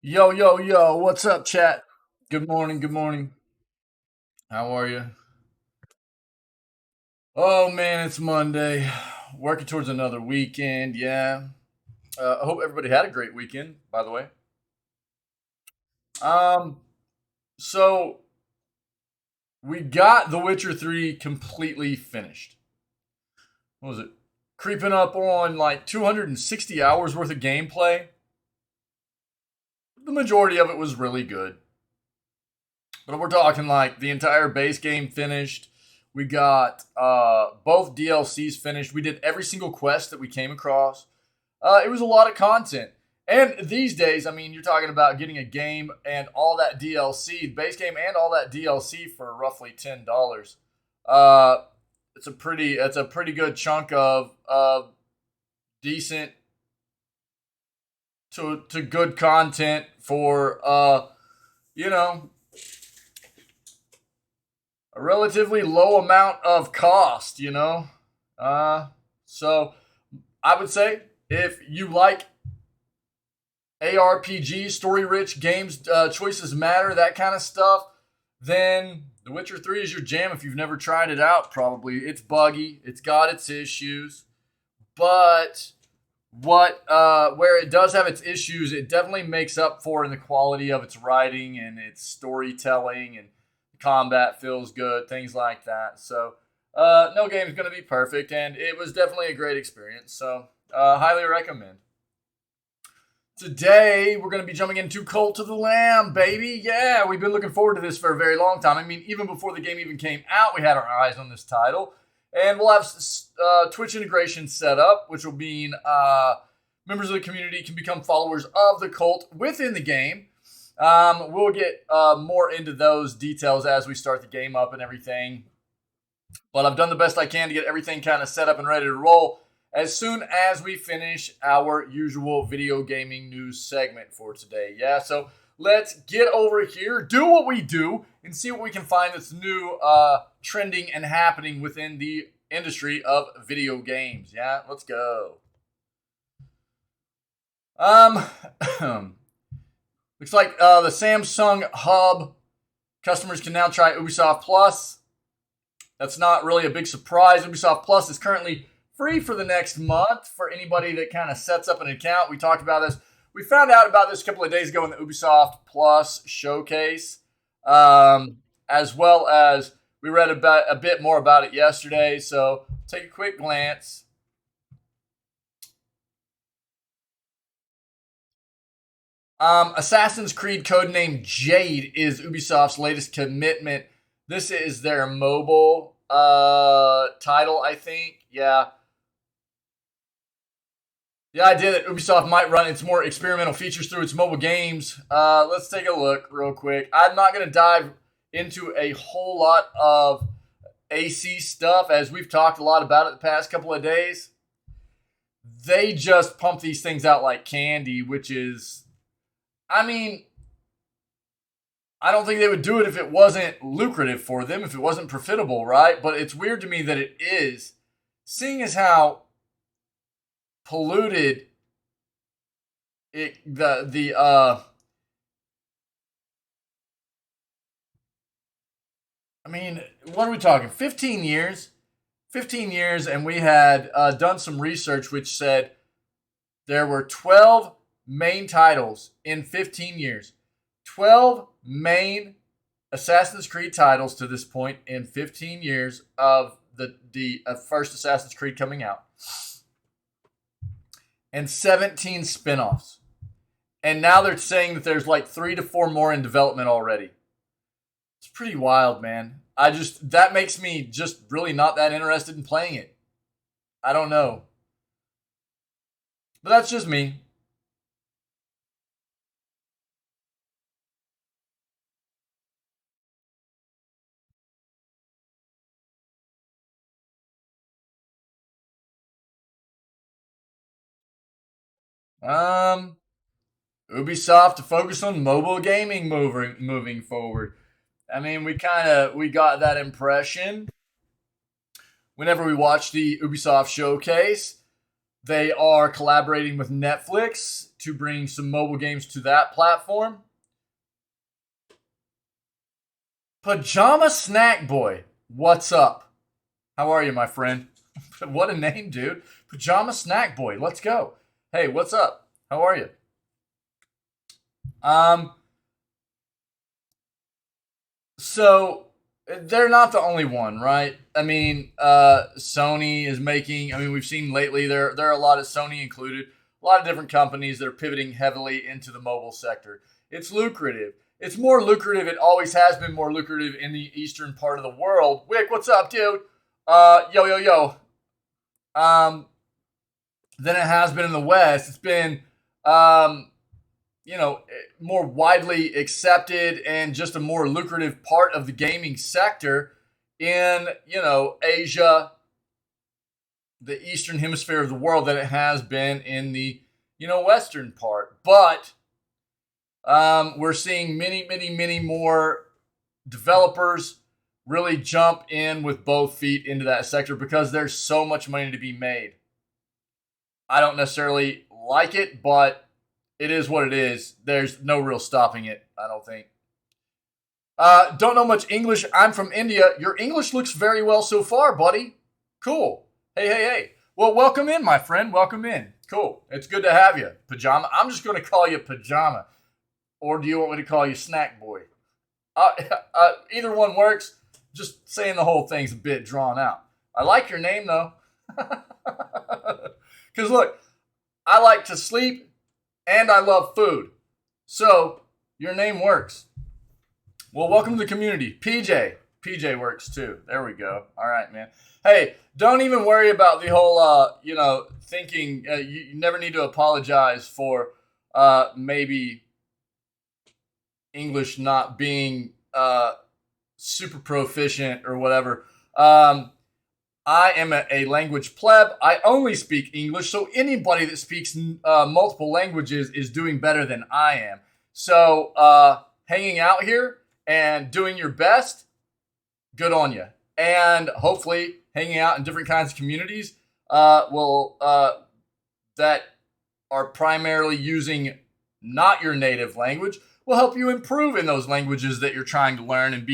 Yo, yo, yo, what's up, chat? Good morning, good morning. How are you? Oh, man, it's Monday. Working towards another weekend, yeah. I hope everybody had a great weekend, by the way. Um, so we got The Witcher 3 completely finished. What was it? Creeping up on like 260 hours worth of gameplay. The majority of it was really good. But we're talking like the entire base game finished. We got both DLCs finished. We did every single quest that we came across. It was a lot of content. And these days, I mean, you're talking about getting a game and all that DLC, base game and all that DLC for roughly $10. Uh, it's a pretty good chunk of decent to good content for you know a relatively low amount of cost, So I would say if you like ARPG, story rich games, choices matter, that kind of stuff, then The Witcher 3 is your jam if you've never tried it out, probably. It's buggy, it's got its issues, but where it does have its issues, it definitely makes up for in the quality of its writing and its storytelling, and combat feels good, things like that. So no game is going to be perfect, and it was definitely a great experience. So highly recommend. Today we're going to be jumping into Cult of the Lamb, baby. Yeah, we've been looking forward to this for a very long time. I mean, even before the game even came out, we had our eyes on this title. And we'll have Twitch integration set up, which will mean members of the community can become followers of the cult within the game. We'll get more into those details as we start the game up and everything. But I've done the best I can to get everything kind of set up and ready to roll as soon as we finish our usual video gaming news segment for today. Yeah, so let's get over here, do what we do, and see what we can find that's new, trending, and happening within the industry of video games. Yeah, let's go. Um, looks like the Samsung Hub customers can now try Ubisoft Plus. That's not really a big surprise. Ubisoft Plus is currently free for the next month for anybody that kind of sets up an account. We talked about this. We found out about this a couple of days ago in the Ubisoft Plus showcase, as well as we read about a bit more about it yesterday. So take a quick glance. Assassin's Creed codename Jade is Ubisoft's latest commitment. This is their mobile title, I think. Yeah. The idea that Ubisoft might run its more experimental features through its mobile games. Let's take a look real quick. I'm not going to dive into a whole lot of AC stuff, as we've talked a lot about it the past couple of days. They just pump these things out like candy, which is, I mean, I don't think they would do it if it wasn't lucrative for them, if it wasn't profitable, right? But it's weird to me that it is, seeing as how polluted I mean, what are we talking? 15 years? 15 years, and we had done some research which said there were 12 main titles in 15 years. 12 main Assassin's Creed titles to this point in 15 years of the first Assassin's Creed coming out. And 17 spin-offs. And now they're saying that there's like 3 to 4 more in development already. It's pretty wild, man. That makes me just really not that interested in playing it. I don't know. But that's just me. Um, Ubisoft to focus on mobile gaming moving forward. I mean, we got that impression whenever we watched the Ubisoft showcase. They are collaborating with Netflix to bring some mobile games to that platform. Pajama Snack Boy, what's up? How are you, my friend? What a name, dude. Pajama Snack Boy, let's go. Hey, what's up? How are you? So they're not the only one, right? I mean, Sony is making. I mean, we've seen lately there are a lot of Sony included, a lot of different companies that are pivoting heavily into the mobile sector. It's lucrative. It's more lucrative. It always has been more lucrative in the eastern part of the world. Wick, what's up, dude? Yo. Than it has been in the West. It's been, more widely accepted and just a more lucrative part of the gaming sector in, Asia, the eastern hemisphere of the world than it has been in the, western part. But we're seeing many more developers really jump in with both feet into that sector because there's so much money to be made. I don't necessarily like it, but it is what it is. There's no real stopping it, I don't think. Don't know much English. I'm from India. Your English looks very well so far, buddy. Cool. Hey. Well, welcome in, my friend. Welcome in. Cool. It's good to have you. Pajama. I'm just going to call you Pajama. Or do you want me to call you Snack Boy? Either one works. Just saying the whole thing's a bit drawn out. I like your name, though. Because, look, I like to sleep and I love food. So, your name works. Well, welcome to the community. PJ. PJ works, too. There we go. All right, man. Hey, don't even worry about the whole, thinking. You never need to apologize for maybe English not being super proficient or whatever. I am a language pleb. I only speak English, so anybody that speaks multiple languages is doing better than I am. So hanging out here and doing your best, good on you. And hopefully hanging out in different kinds of communities that are primarily using not your native language will help you improve in those languages that you're trying to learn and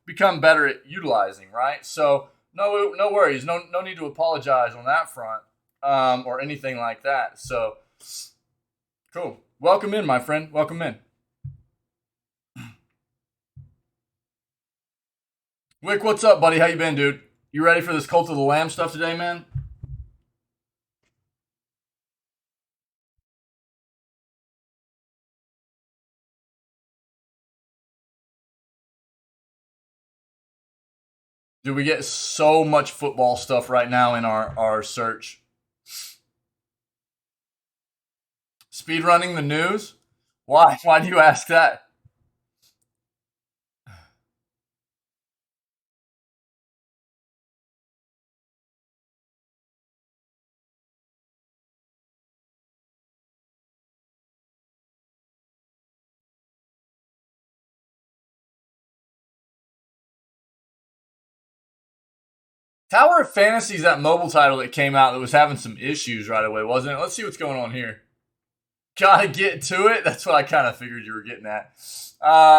become better at utilizing, right? So no worries. No need to apologize on that front or anything like that. So cool. Welcome in, my friend. Welcome in. Wick, what's up, buddy? How you been, dude? You ready for this Cult of the Lamb stuff today, man? Dude, we get so much football stuff right now in our search. Speedrunning the news? Why? Why do you ask that? Tower of Fantasy is that mobile title that came out that was having some issues right away, wasn't it? Let's see what's going on here. Gotta get to it. That's what I kind of figured you were getting at. I'm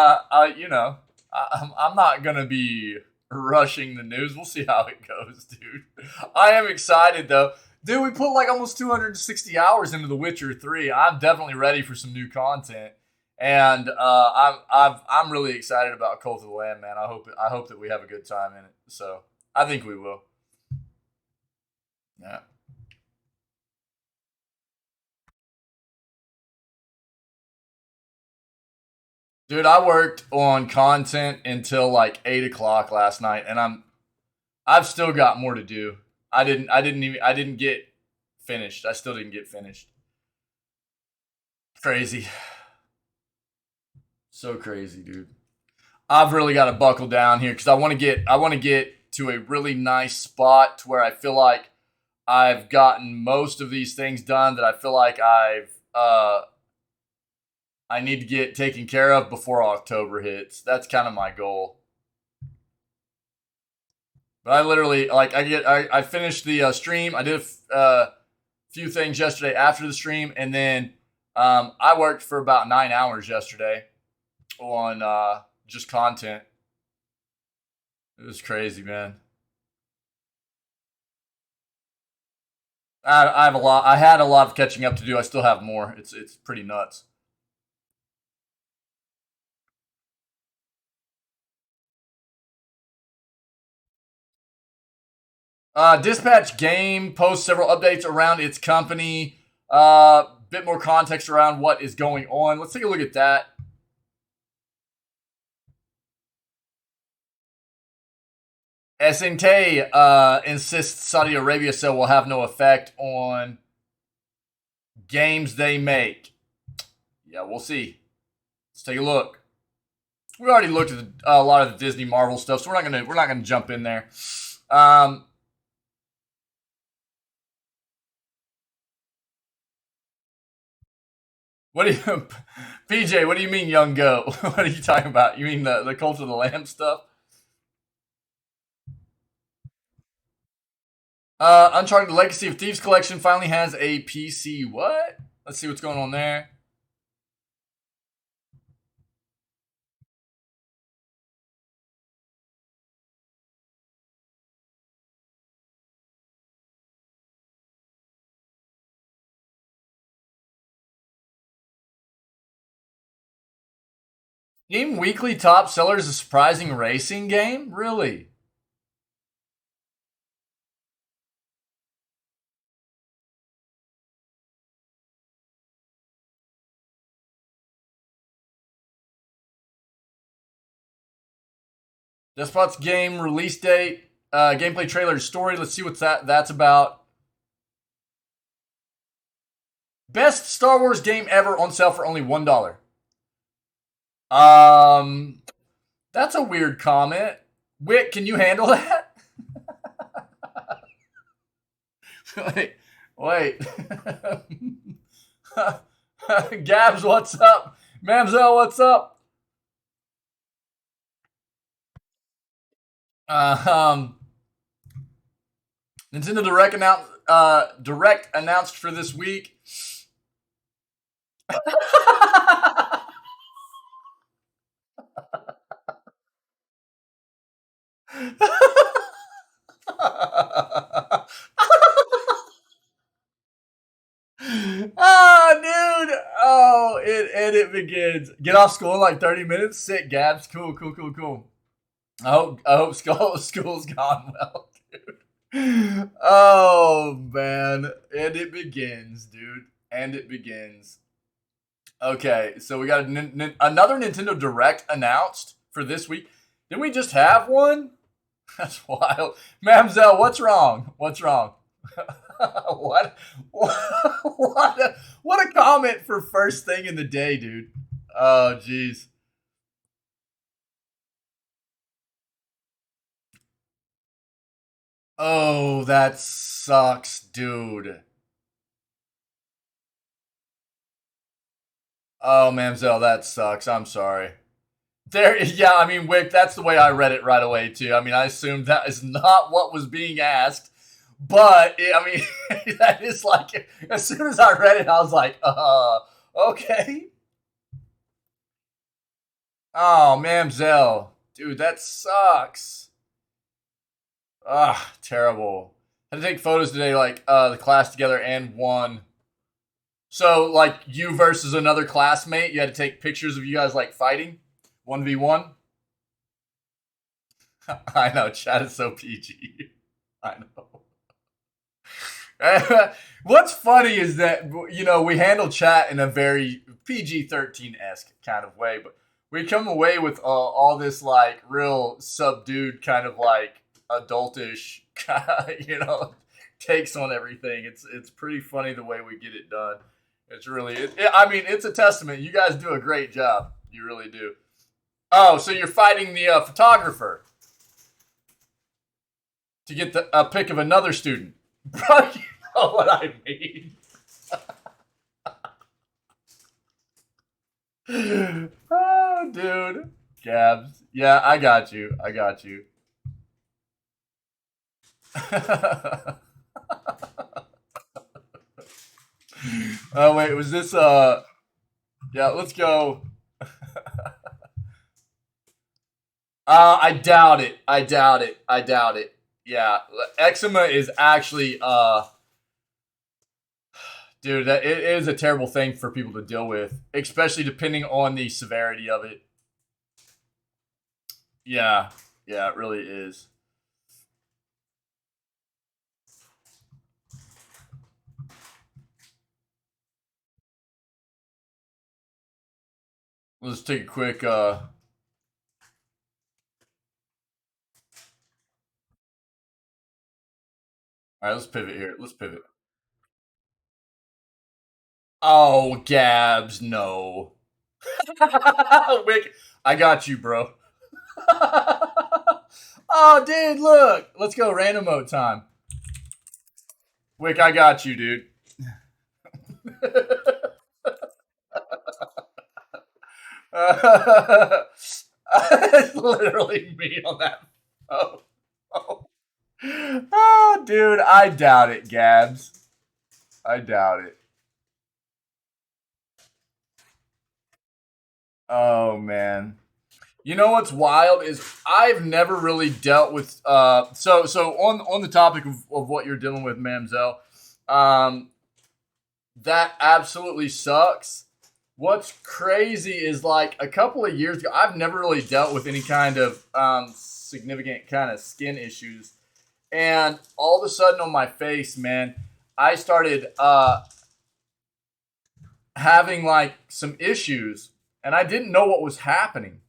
not gonna be rushing the news. We'll see how it goes, dude. I am excited though. Dude, we put like almost 260 hours into The Witcher 3. I'm definitely ready for some new content, and I'm really excited about Cult of the Lamb, man. I hope that we have a good time in it. So I think we will. Yeah. Dude, I worked on content until like 8 o'clock last night, and I've still got more to do. I didn't get finished. I still didn't get finished. Crazy. So crazy, dude. I've really got to buckle down here because I want to get to a really nice spot to where I feel like I've gotten most of these things done that I feel like I need to get taken care of before October hits. That's kind of my goal. But I literally I finished the stream. I did a few things yesterday after the stream, and then I worked for about 9 hours yesterday on just content. It was crazy, man. I have a lot. I had a lot of catching up to do. I still have more. It's pretty nuts. Dispatch Game posts several updates around its company. Bit more context around what is going on. Let's take a look at that. SNK insists Saudi Arabia sale will have no effect on games they make. Yeah, we'll see. Let's take a look. We already looked at a lot of the Disney Marvel stuff, so we're not gonna jump in there. What do you, PJ? What do you mean, young goat? What are you talking about? You mean the Cult of the Lamb stuff? Uncharted Legacy of Thieves Collection finally has a PC. What? Let's see what's going on there. Game Weekly top sellers a surprising racing game? Really? Despot's game release date, gameplay trailer, story. Let's see what that's about. Best Star Wars game ever on sale for only $1. That's a weird comment. Wick, can you handle that? wait. Gabs, what's up? Mamzelle, what's up? Nintendo Direct announced for this week. Dude. Oh, it begins. Get off school in like 30 minutes. Sick, Gabs. Cool. I hope school's gone well, dude. Oh man, and it begins, dude, and it begins. Okay, so we got another Nintendo Direct announced for this week. Didn't we just have one? That's wild. Mamzelle, what's wrong? What's wrong? What a comment for first thing in the day, dude. Oh, jeez. Oh, that sucks, dude. Oh, Mamzelle, that sucks. I'm sorry. Yeah, I mean, Wick, that's the way I read it right away, too. I mean, I assumed that is not what was being asked. But, I mean, that is like, as soon as I read it, I was like, okay. Oh, Mamzelle. Dude, that sucks. Terrible. Had to take photos today, like, the class together and won. So, like, you versus another classmate, you had to take pictures of you guys, like, fighting? 1v1? I know, chat is so PG. I know. What's funny is that, you know, we handle chat in a very PG-13-esque kind of way, but we come away with all this, like, real subdued kind of, like, adultish, you know, takes on everything. It's pretty funny the way we get it done. It's really, I mean, it's a testament. You guys do a great job. You really do. Oh, so you're fighting the photographer to get a pic of another student. Bro, you know what I mean. Oh, dude. Gabs. Yeah, I got you. Oh wait, was this yeah, let's go. I doubt it. I doubt it. I doubt it. Yeah, eczema is actually dude, that it is a terrible thing for people to deal with, especially depending on the severity of it. Yeah. Yeah, it really is. Let's take a quick all right, let's pivot here. Let's pivot. Oh, Gabs, no. Wick, I got you, bro. Oh, dude, look. Let's go random mode time. Wick, I got you, dude. It's literally me on that. Oh, oh. Oh, dude, I doubt it, Gabs. I doubt it. Oh man. You know what's wild is I've never really dealt with so on the topic of what you're dealing with, Mamzelle, that absolutely sucks. What's crazy is like a couple of years ago, I've never really dealt with any kind of significant kind of skin issues. And all of a sudden on my face, man, I started having like some issues and I didn't know what was happening.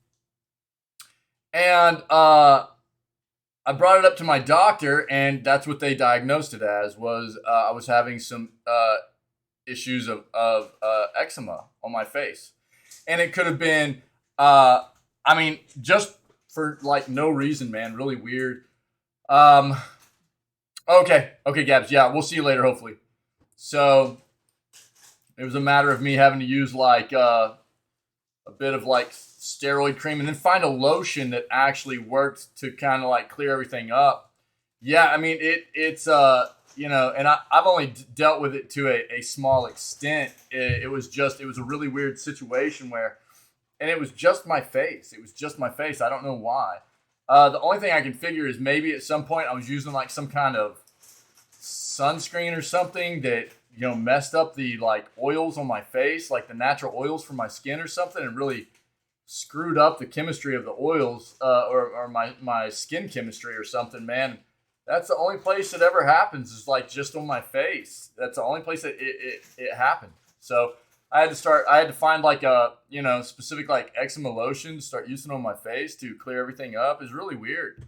And I brought it up to my doctor, and that's what they diagnosed it as was I was having some issues of eczema on my face, and it could have been, I mean, just for like no reason, man. Really weird. Um, okay, Gabs. Yeah, we'll see you later, hopefully. So it was a matter of me having to use like a bit of like steroid cream and then find a lotion that actually worked to kind of like clear everything up. Yeah, I mean it's you know, and I've only dealt with it to a small extent. It was a really weird situation where, and it was just my face. It was just my face. I don't know why. The only thing I can figure is maybe at some point I was using like some kind of sunscreen or something that messed up the like oils on my face, like the natural oils from my skin or something, and really screwed up the chemistry of the oils or my skin chemistry or something, man. That's the only place it ever happens is like just on my face. That's the only place that it happened. So I had to find like a specific like eczema lotion to start using on my face to clear everything up. It's really weird,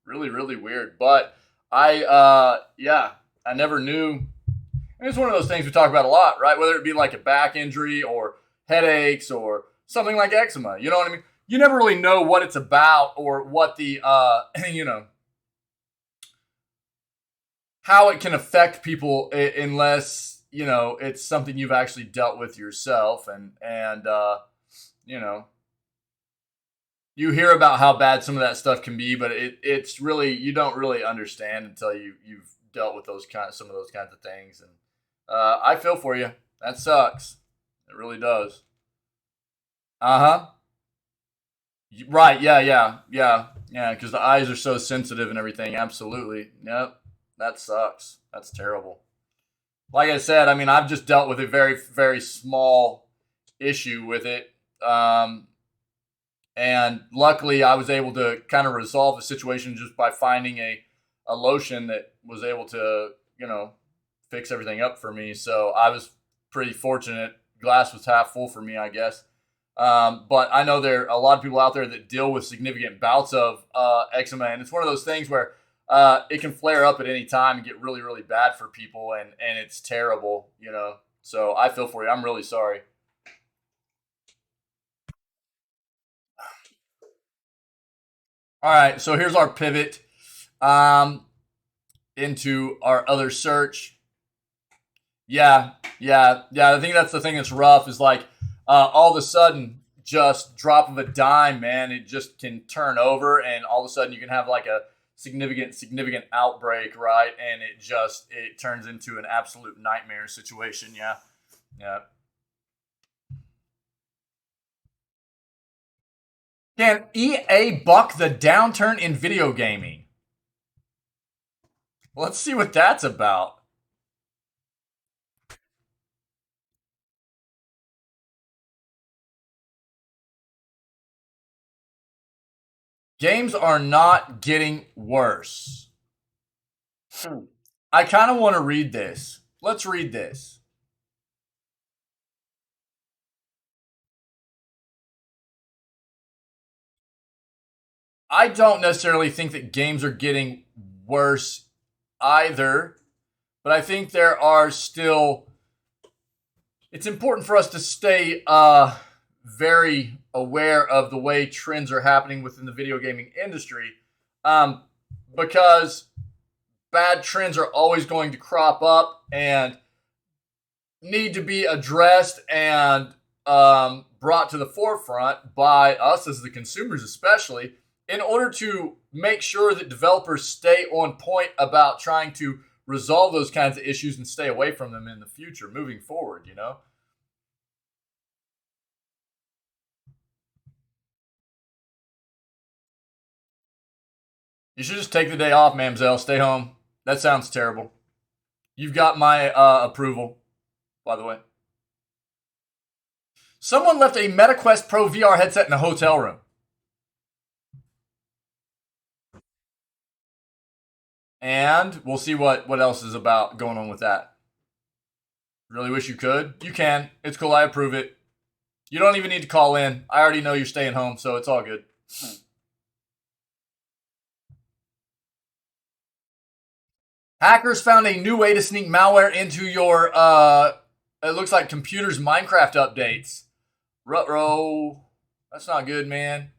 really weird. But I never knew. And it's one of those things we talk about a lot, right? Whether it be like a back injury or headaches or something like eczema, you know what I mean? You never really know what it's about or what the how it can affect people unless it's something you've actually dealt with yourself, and you hear about how bad some of that stuff can be, but it's really, you don't really understand until you've dealt with some of those kinds of things. And I feel for you. That sucks. It really does. Uh huh. Right. Yeah. Because the eyes are so sensitive and everything. Absolutely. Yep. That sucks. That's terrible. Like I said, I mean, I've just dealt with a very, very small issue with it. And luckily, I was able to kind of resolve the situation just by finding a lotion that was able to, fix everything up for me. So I was pretty fortunate. Glass was half full for me, I guess. But I know there are a lot of people out there that deal with significant bouts of eczema, and it's one of those things where it can flare up at any time and get really, really bad for people, and it's terrible, So I feel for you. I'm really sorry. All right, so here's our pivot into our other search. Yeah. I think that's the thing that's rough is like all of a sudden, just drop of a dime, man, it just can turn over, and all of a sudden you can have like a significant outbreak, right? And it turns into an absolute nightmare situation. Yeah, yeah. Can EA buck the downturn in video gaming? Let's see what that's about. Games are not getting worse. I kind of want to read this. Let's read this. I don't necessarily think that games are getting worse either, but I think there are still. It's important for us to stay very aware of the way trends are happening within the video gaming industry, because bad trends are always going to crop up and need to be addressed and brought to the forefront by us as the consumers, especially in order to make sure that developers stay on point about trying to resolve those kinds of issues and stay away from them in the future, moving forward, you know? You should just take the day off, mamselle. Stay home. That sounds terrible. You've got my approval, by the way. Someone left a MetaQuest Pro VR headset in a hotel room. And we'll see what else is about going on with that. Really wish you could. You can. It's cool. I approve it. You don't even need to call in. I already know you're staying home, so it's all good. Hackers found a new way to sneak malware into your, it looks like computer's Minecraft updates. Ruh-roh. That's not good, man.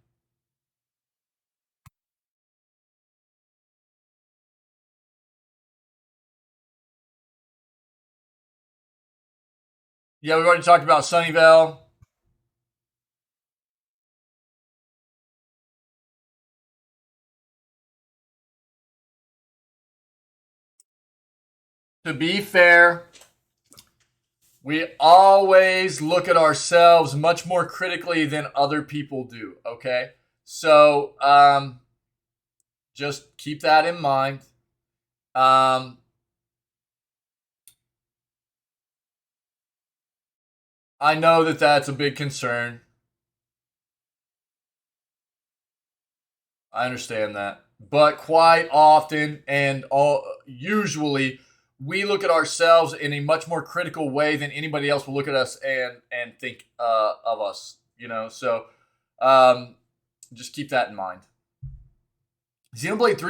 Yeah, we've already talked about Sunnyvale. To be fair, we always look at ourselves much more critically than other people do, okay? So, just keep that in mind. I know that that's a big concern. I understand that. But quite often and usually, we look at ourselves in a much more critical way than anybody else will look at us and think of us. You know, so just keep that in mind. Xenoblade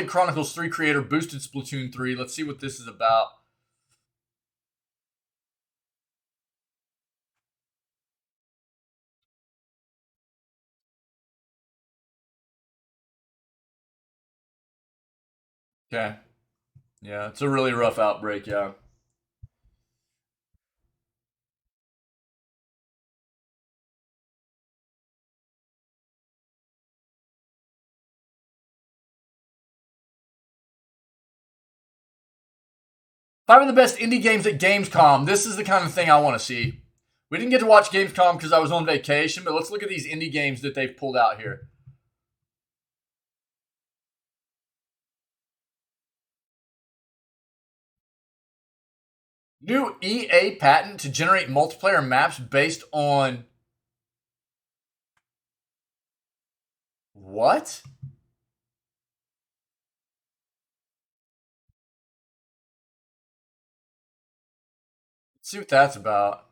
Chronicles 3 creator boosted Splatoon 3. Let's see what this is about. Okay. Yeah, it's a really rough outbreak, yeah. Five of the best indie games at Gamescom. This is the kind of thing I want to see. We didn't get to watch Gamescom because I was on vacation, but let's look at these indie games that they've pulled out here. New EA patent to generate multiplayer maps based on... What? Let's see what that's about.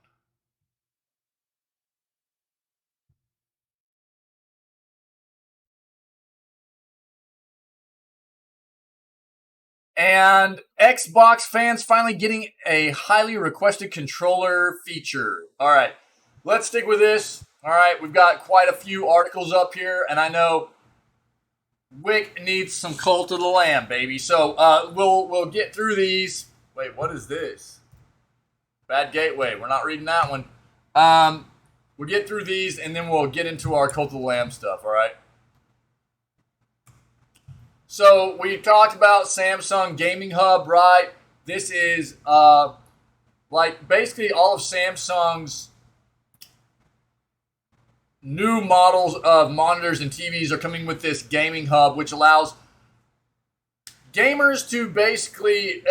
And Xbox fans finally getting a highly requested controller feature. All right, let's stick with this. All right, we've got quite a few articles up here, and I know Wick needs some Cult of the Lamb, baby. So we'll get through these. Wait, what is this? Bad Gateway. We're not reading that one. We'll get through these, and then we'll get into our Cult of the Lamb stuff. All right. So we talked about Samsung Gaming Hub, right? This is like basically all of Samsung's new models of monitors and TVs are coming with this gaming hub, which allows gamers to basically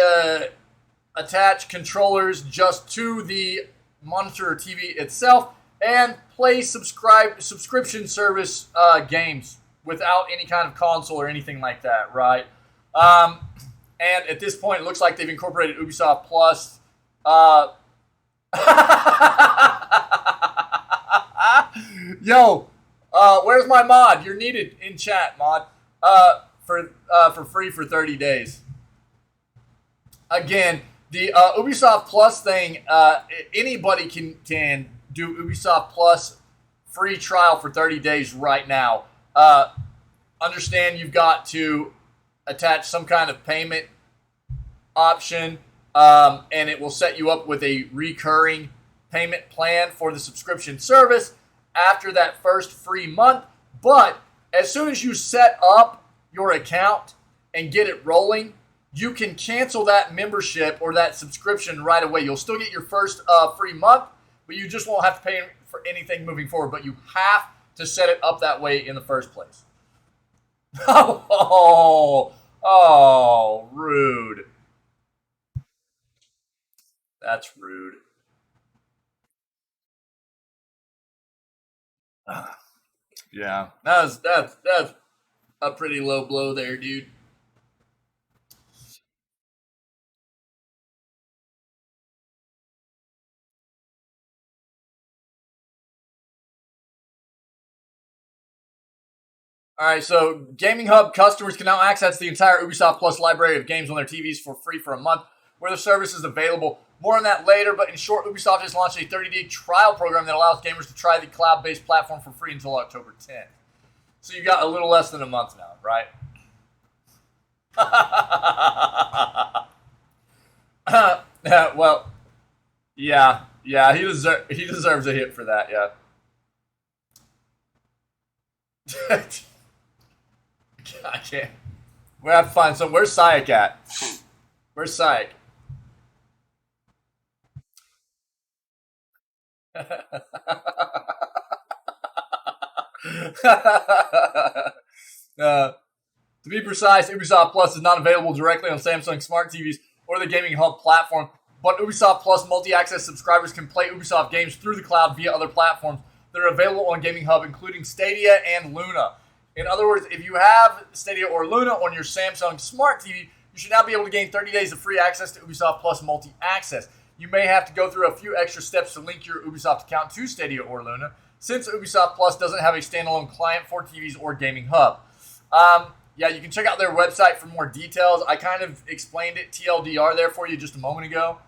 attach controllers just to the monitor or TV itself and play subscription service games without any kind of console or anything like that, right? And at this point, it looks like they've incorporated Ubisoft Plus. Yo, where's my mod? You're needed in chat, mod. For free for 30 days. Again, the Ubisoft Plus thing, anybody can do Ubisoft Plus free trial for 30 days right now. Understand you've got to attach some kind of payment option, and it will set you up with a recurring payment plan for the subscription service after that first free month. But as soon as you set up your account and get it rolling, you can cancel that membership or that subscription right away. You'll still get your first free month, but you just won't have to pay for anything moving forward. But you have to set it up that way in the first place. Oh, rude. That's rude. Yeah, that's a pretty low blow there, dude. All right, so Gaming Hub customers can now access the entire Ubisoft Plus library of games on their TVs for free for a month, where the service is available. More on that later, but in short, Ubisoft has launched a 30-day trial program that allows gamers to try the cloud-based platform for free until October 10th. So you got a little less than a month now, right? Well, yeah, he deserves a hit for that, yeah. I can't. We have to find some. Where's Sayek at? Where's Sayek? To be precise, Ubisoft Plus is not available directly on Samsung Smart TVs or the Gaming Hub platform, but Ubisoft Plus multi-access subscribers can play Ubisoft games through the cloud via other platforms that are available on Gaming Hub, including Stadia and Luna. In other words, if you have Stadia or Luna on your Samsung Smart TV, you should now be able to gain 30 days of free access to Ubisoft Plus multi-access. You may have to go through a few extra steps to link your Ubisoft account to Stadia or Luna, since Ubisoft Plus doesn't have a standalone client for TVs or Gaming Hub. Yeah, you can check out their website for more details. I kind of explained it TLDR there for you just a moment ago.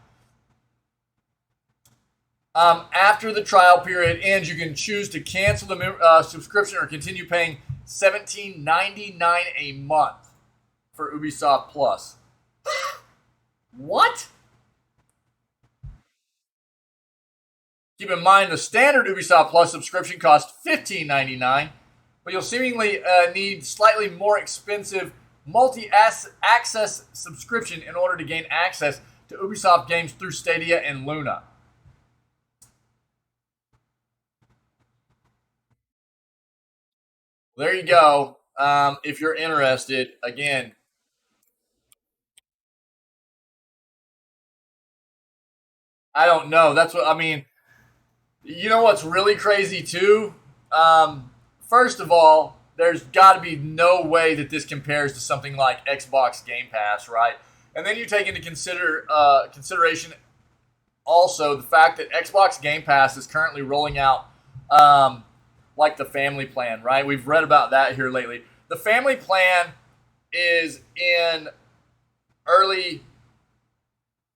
After the trial period ends, you can choose to cancel the subscription or continue paying $17.99 a month for Ubisoft Plus. What? Keep in mind the standard Ubisoft Plus subscription costs $15.99, but you'll seemingly need slightly more expensive multi-access subscription in order to gain access to Ubisoft games through Stadia and Luna. There you go. If you're interested, again. I don't know. That's what I mean. You know what's really crazy too? First of all, there's got to be no way that this compares to something like Xbox Game Pass, right? And then you take into consideration also the fact that Xbox Game Pass is currently rolling out like the family plan, right? We've read about that here lately. The family plan is in early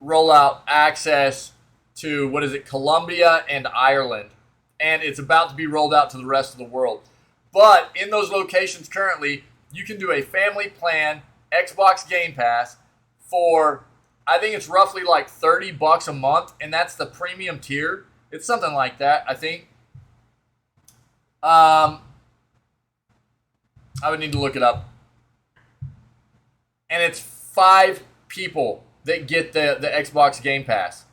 rollout access to, what is it, Colombia and Ireland. And it's about to be rolled out to the rest of the world. But in those locations currently, you can do a family plan, Xbox Game Pass, for, I think it's roughly like $30 a month, and that's the premium tier. It's something like that, I think. I would need to look it up. and it's 5 people that get the Xbox Game Pass.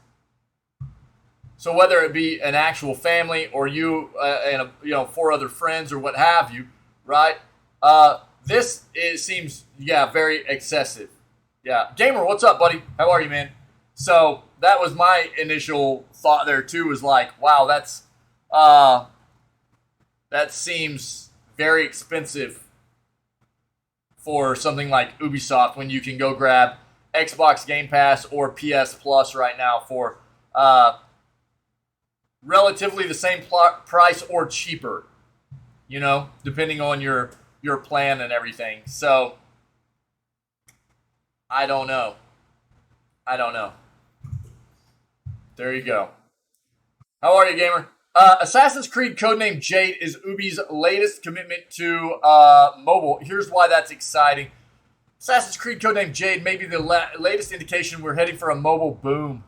So whether it be an actual family or you and 4 other friends or what have you, right? This seems very excessive. Yeah, Gamer, what's up, buddy? How are you, man? So that was my initial thought there too. Was like, wow, that seems very expensive for something like Ubisoft when you can go grab Xbox Game Pass or PS Plus right now for relatively the same price or cheaper, depending on your plan and everything. So I don't know. There you go. How are you, gamer? Assassin's Creed codename Jade is Ubi's latest commitment to mobile. Here's why that's exciting. Assassin's Creed codename Jade may be the latest indication we're heading for a mobile boom.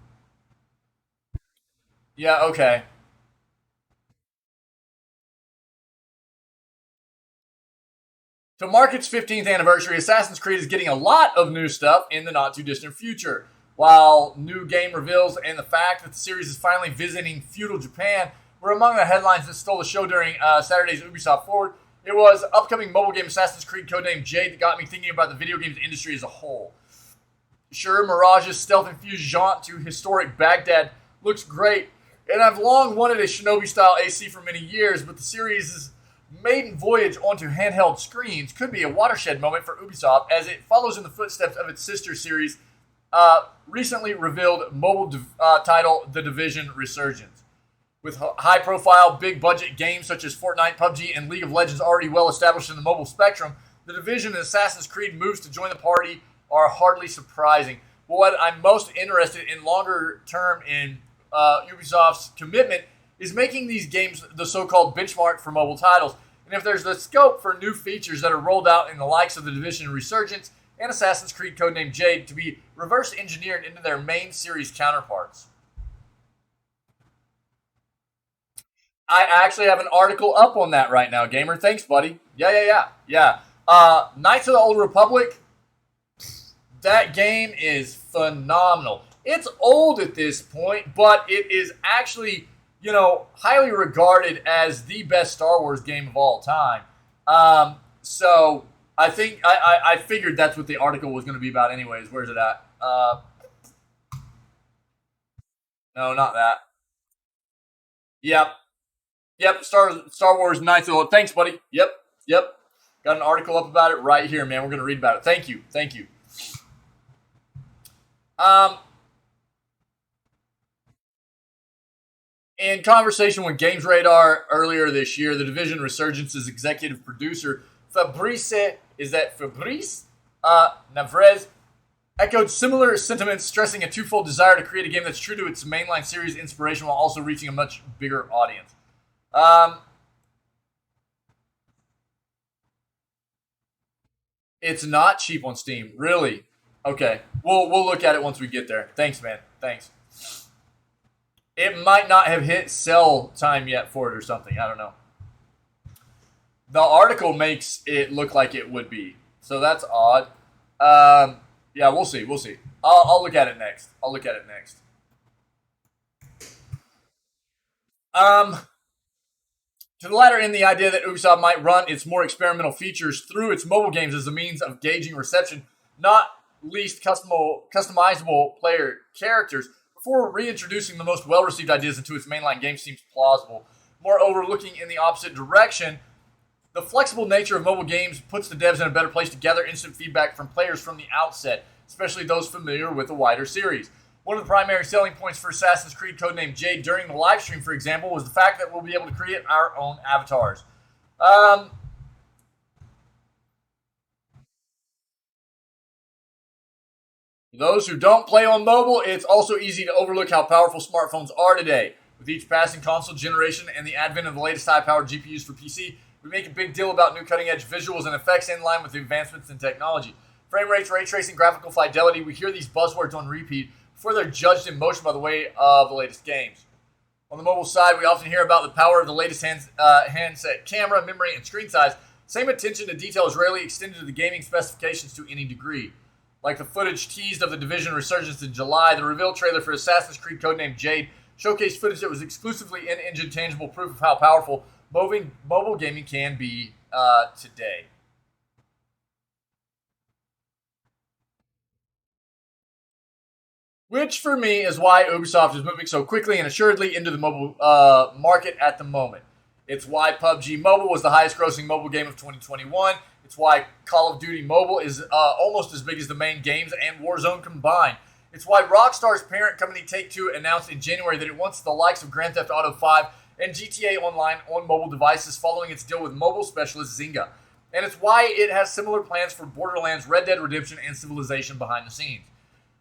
Yeah, okay. To mark its 15th anniversary, Assassin's Creed is getting a lot of new stuff in the not-too-distant future. While new game reveals and the fact that the series is finally visiting feudal Japan were among the headlines that stole the show during Saturday's Ubisoft Forward, it was upcoming mobile game Assassin's Creed codename Jade that got me thinking about the video games industry as a whole. Sure, Mirage's stealth-infused jaunt to historic Baghdad looks great, and I've long wanted a Shinobi-style AC for many years, but the series' maiden voyage onto handheld screens could be a watershed moment for Ubisoft as it follows in the footsteps of its sister series, recently revealed mobile title The Division Resurgence. With high-profile, big-budget games such as Fortnite, PUBG, and League of Legends already well-established in the mobile spectrum, The Division and Assassin's Creed moves to join the party are hardly surprising. But what I'm most interested in longer term in Ubisoft's commitment is making these games the so-called benchmark for mobile titles. And if there's the scope for new features that are rolled out in the likes of The Division Resurgence and Assassin's Creed codename Jade to be reverse engineered into their main series counterparts. I actually have an article up on that right now, Gamer. Thanks, buddy. Yeah. Knights of the Old Republic, that game is phenomenal. It's old at this point, but it is actually, highly regarded as the best Star Wars game of all time. So I think I figured that's what the article was going to be about anyways. Where's it at? No, not that. Yep. Star Wars Knights of the Old. Thanks, buddy. Yep. Got an article up about it right here, man. We're going to read about it. Thank you. In conversation with Games Radar earlier this year, The Division Resurgence's executive producer, Fabrice Navrez, echoed similar sentiments, stressing a twofold desire to create a game that's true to its mainline series inspiration while also reaching a much bigger audience. It's not cheap on Steam, really. Okay, we'll look at it once we get there. Thanks, man. Thanks. It might not have hit sell time yet for it or something. I don't know. The article makes it look like it would be, so that's odd. Yeah, we'll see. I'll look at it next. To the latter end, the idea that Ubisoft might run its more experimental features through its mobile games as a means of gauging reception, not least customizable player characters, before reintroducing the most well-received ideas into its mainline game seems plausible. Moreover, looking in the opposite direction, the flexible nature of mobile games puts the devs in a better place to gather instant feedback from players from the outset, especially those familiar with the wider series. One of the primary selling points for Assassin's Creed codename Jade during the live stream, for example, was the fact that we'll be able to create our own avatars. For those who don't play on mobile, it's also easy to overlook how powerful smartphones are today. With each passing console generation and the advent of the latest high-powered GPUs for PC, we make a big deal about new cutting-edge visuals and effects in line with the advancements in technology. Frame rates, ray tracing, graphical fidelity, we hear these buzzwords on repeat before they're judged in motion by the way of the latest games. On the mobile side, we often hear about the power of the latest handset camera, memory, and screen size. Same attention to detail is rarely extended to the gaming specifications to any degree. like the footage teased of the Division resurgence in July. The reveal trailer for Assassin's Creed codenamed Jade showcased footage that was exclusively in-engine tangible proof of how powerful mobile gaming can be today. Which, for me, is why Ubisoft is moving so quickly and assuredly into the mobile market at the moment. It's why PUBG Mobile was the highest-grossing mobile game of 2021. It's why Call of Duty Mobile is almost as big as the main games and Warzone combined. It's why Rockstar's parent company Take-Two announced in January that it wants the likes of Grand Theft Auto 5 and GTA Online on mobile devices following its deal with mobile specialist Zynga. And it's why it has similar plans for Borderlands, Red Dead Redemption, and Civilization behind the scenes.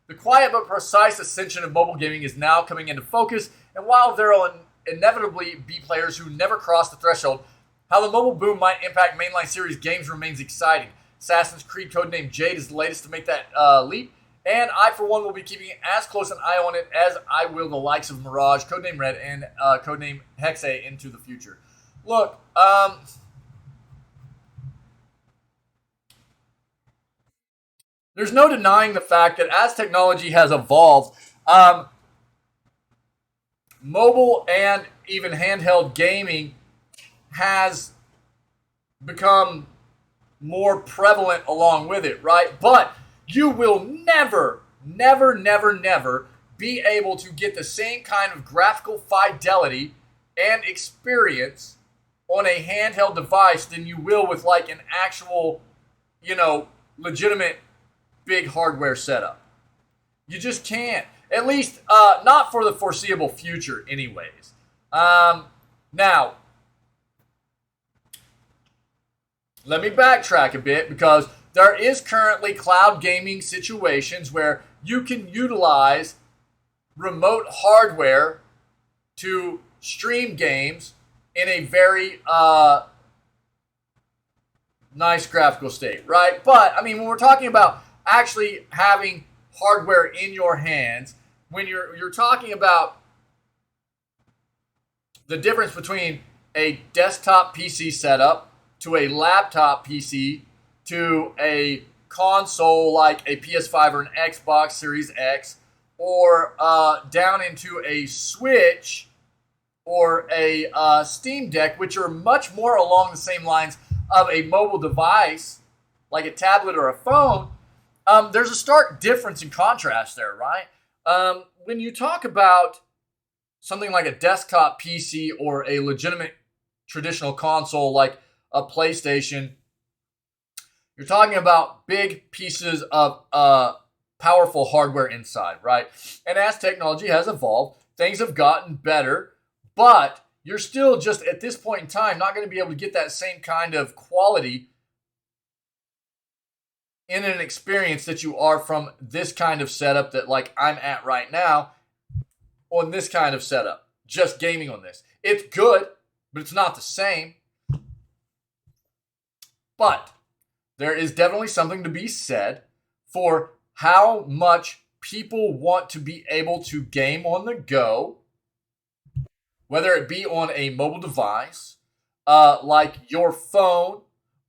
The quiet but precise ascension of mobile gaming is now coming into focus, and while there will inevitably be players who never cross the threshold, how the mobile boom might impact mainline series games remains exciting. Assassin's Creed codenamed Jade is the latest to make that leap, and I, for one, will be keeping as close an eye on it as I will the likes of Mirage, codename Red, and codename Hexe into the future. Look, there's no denying the fact that as technology has evolved, mobile and even handheld gaming has become more prevalent along with it, right? But you will never be able to get the same kind of graphical fidelity and experience on a handheld device than you will with like an actual, legitimate big hardware setup. You just can't. At least not for the foreseeable future anyways. Now, let me backtrack a bit because there is currently cloud gaming situations where you can utilize remote hardware to stream games in a very nice graphical state, right? But, I mean, when we're talking about actually having hardware in your hands, when you're talking about the difference between a desktop PC setup to a laptop PC to a console like a PS5 or an Xbox Series X, or down into a Switch or a Steam Deck, which are much more along the same lines of a mobile device like a tablet or a phone, there's a stark difference in contrast there, right? When you talk about something like a desktop PC or a legitimate traditional console like a PlayStation, you're talking about big pieces of powerful hardware inside, right? And as technology has evolved, things have gotten better, but you're still just at this point in time not going to be able to get that same kind of quality in an experience that you are from this kind of setup that like I'm at right now on this kind of setup, just gaming on this. It's good, but it's not the same. But there is definitely something to be said for how much people want to be able to game on the go, whether it be on a mobile device, like your phone,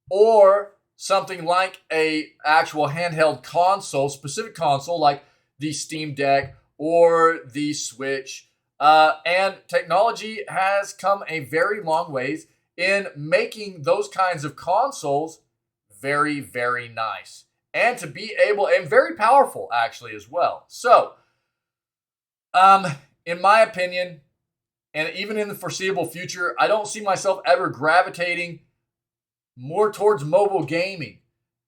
or something like a actual handheld console, specific console like the Steam Deck or the Switch. And technology has come a very long ways in making those kinds of consoles very, very nice. And to be able, and very powerful actually as well. So, in my opinion, and even in the foreseeable future, I don't see myself ever gravitating more towards mobile gaming.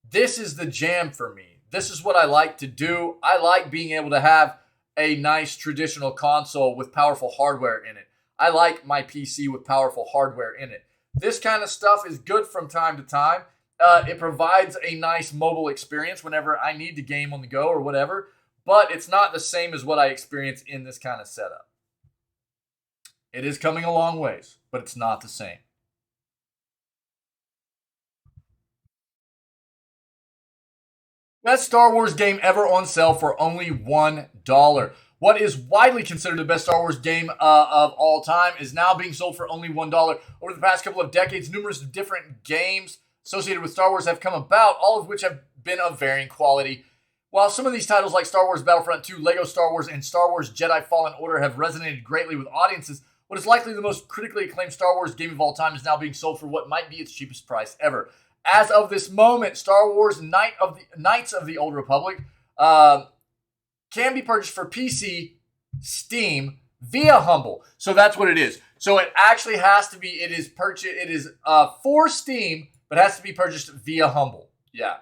This is the jam for me. This is what I like to do. I like being able to have a nice traditional console with powerful hardware in it. I like my PC with powerful hardware in it. This kind of stuff is good from time to time. It provides a nice mobile experience whenever I need to game on the go or whatever, but it's not the same as what I experience in this kind of setup. It is coming a long ways, but it's not the same. Best Star Wars game ever on sale for only $1. What is widely considered the best Star Wars game of all time is now being sold for only $1. Over the past couple of decades, numerous different games associated with Star Wars have come about, all of which have been of varying quality. While some of these titles like Star Wars Battlefront 2, LEGO Star Wars, and Star Wars Jedi Fallen Order have resonated greatly with audiences, what is likely the most critically acclaimed Star Wars game of all time is now being sold for what might be its cheapest price ever. As of this moment, Star Wars Knights of the Old Republic can be purchased for PC, Steam, via Humble. So that's what it is. So it actually has to be, it is for Steam, but has to be purchased via Humble. Yeah.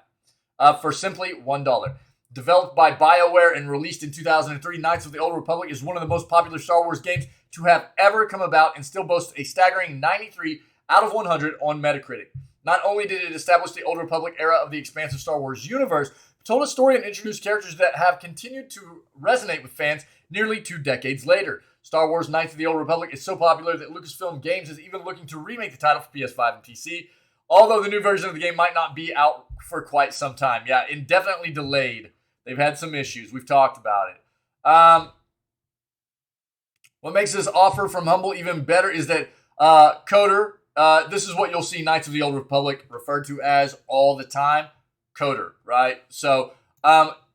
For simply $1. Developed by BioWare and released in 2003, Knights of the Old Republic is one of the most popular Star Wars games to have ever come about and still boasts a staggering 93 out of 100 on Metacritic. Not only did it establish the Old Republic era of the expansive Star Wars universe, but told a story and introduced characters that have continued to resonate with fans nearly 2 decades later. Star Wars Knights of the Old Republic is so popular that Lucasfilm Games is even looking to remake the title for PS5 and PC, although the new version of the game might not be out for quite some time. Yeah, indefinitely delayed. They've had some issues. We've talked about it. What makes this offer from Humble even better is that Coder, this is what you'll see Knights of the Old Republic referred to as all the time. Coder, right? So,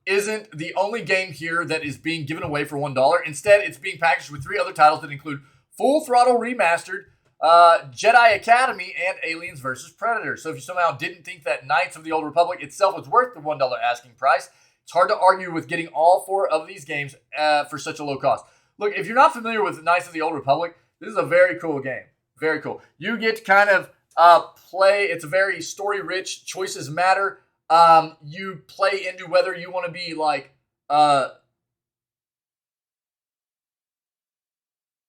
isn't the only game here that is being given away for $1. Instead, it's being packaged with 3 other titles that include Full Throttle Remastered, Jedi Academy, and Aliens vs. Predator. So if you somehow didn't think that Knights of the Old Republic itself was worth the $1 asking price, it's hard to argue with getting all 4 of these games for such a low cost. Look, if you're not familiar with Knights of the Old Republic, this is a very cool game. Very cool. You get to kind of play. It's a very story-rich. Choices matter. You play into whether you want to be like part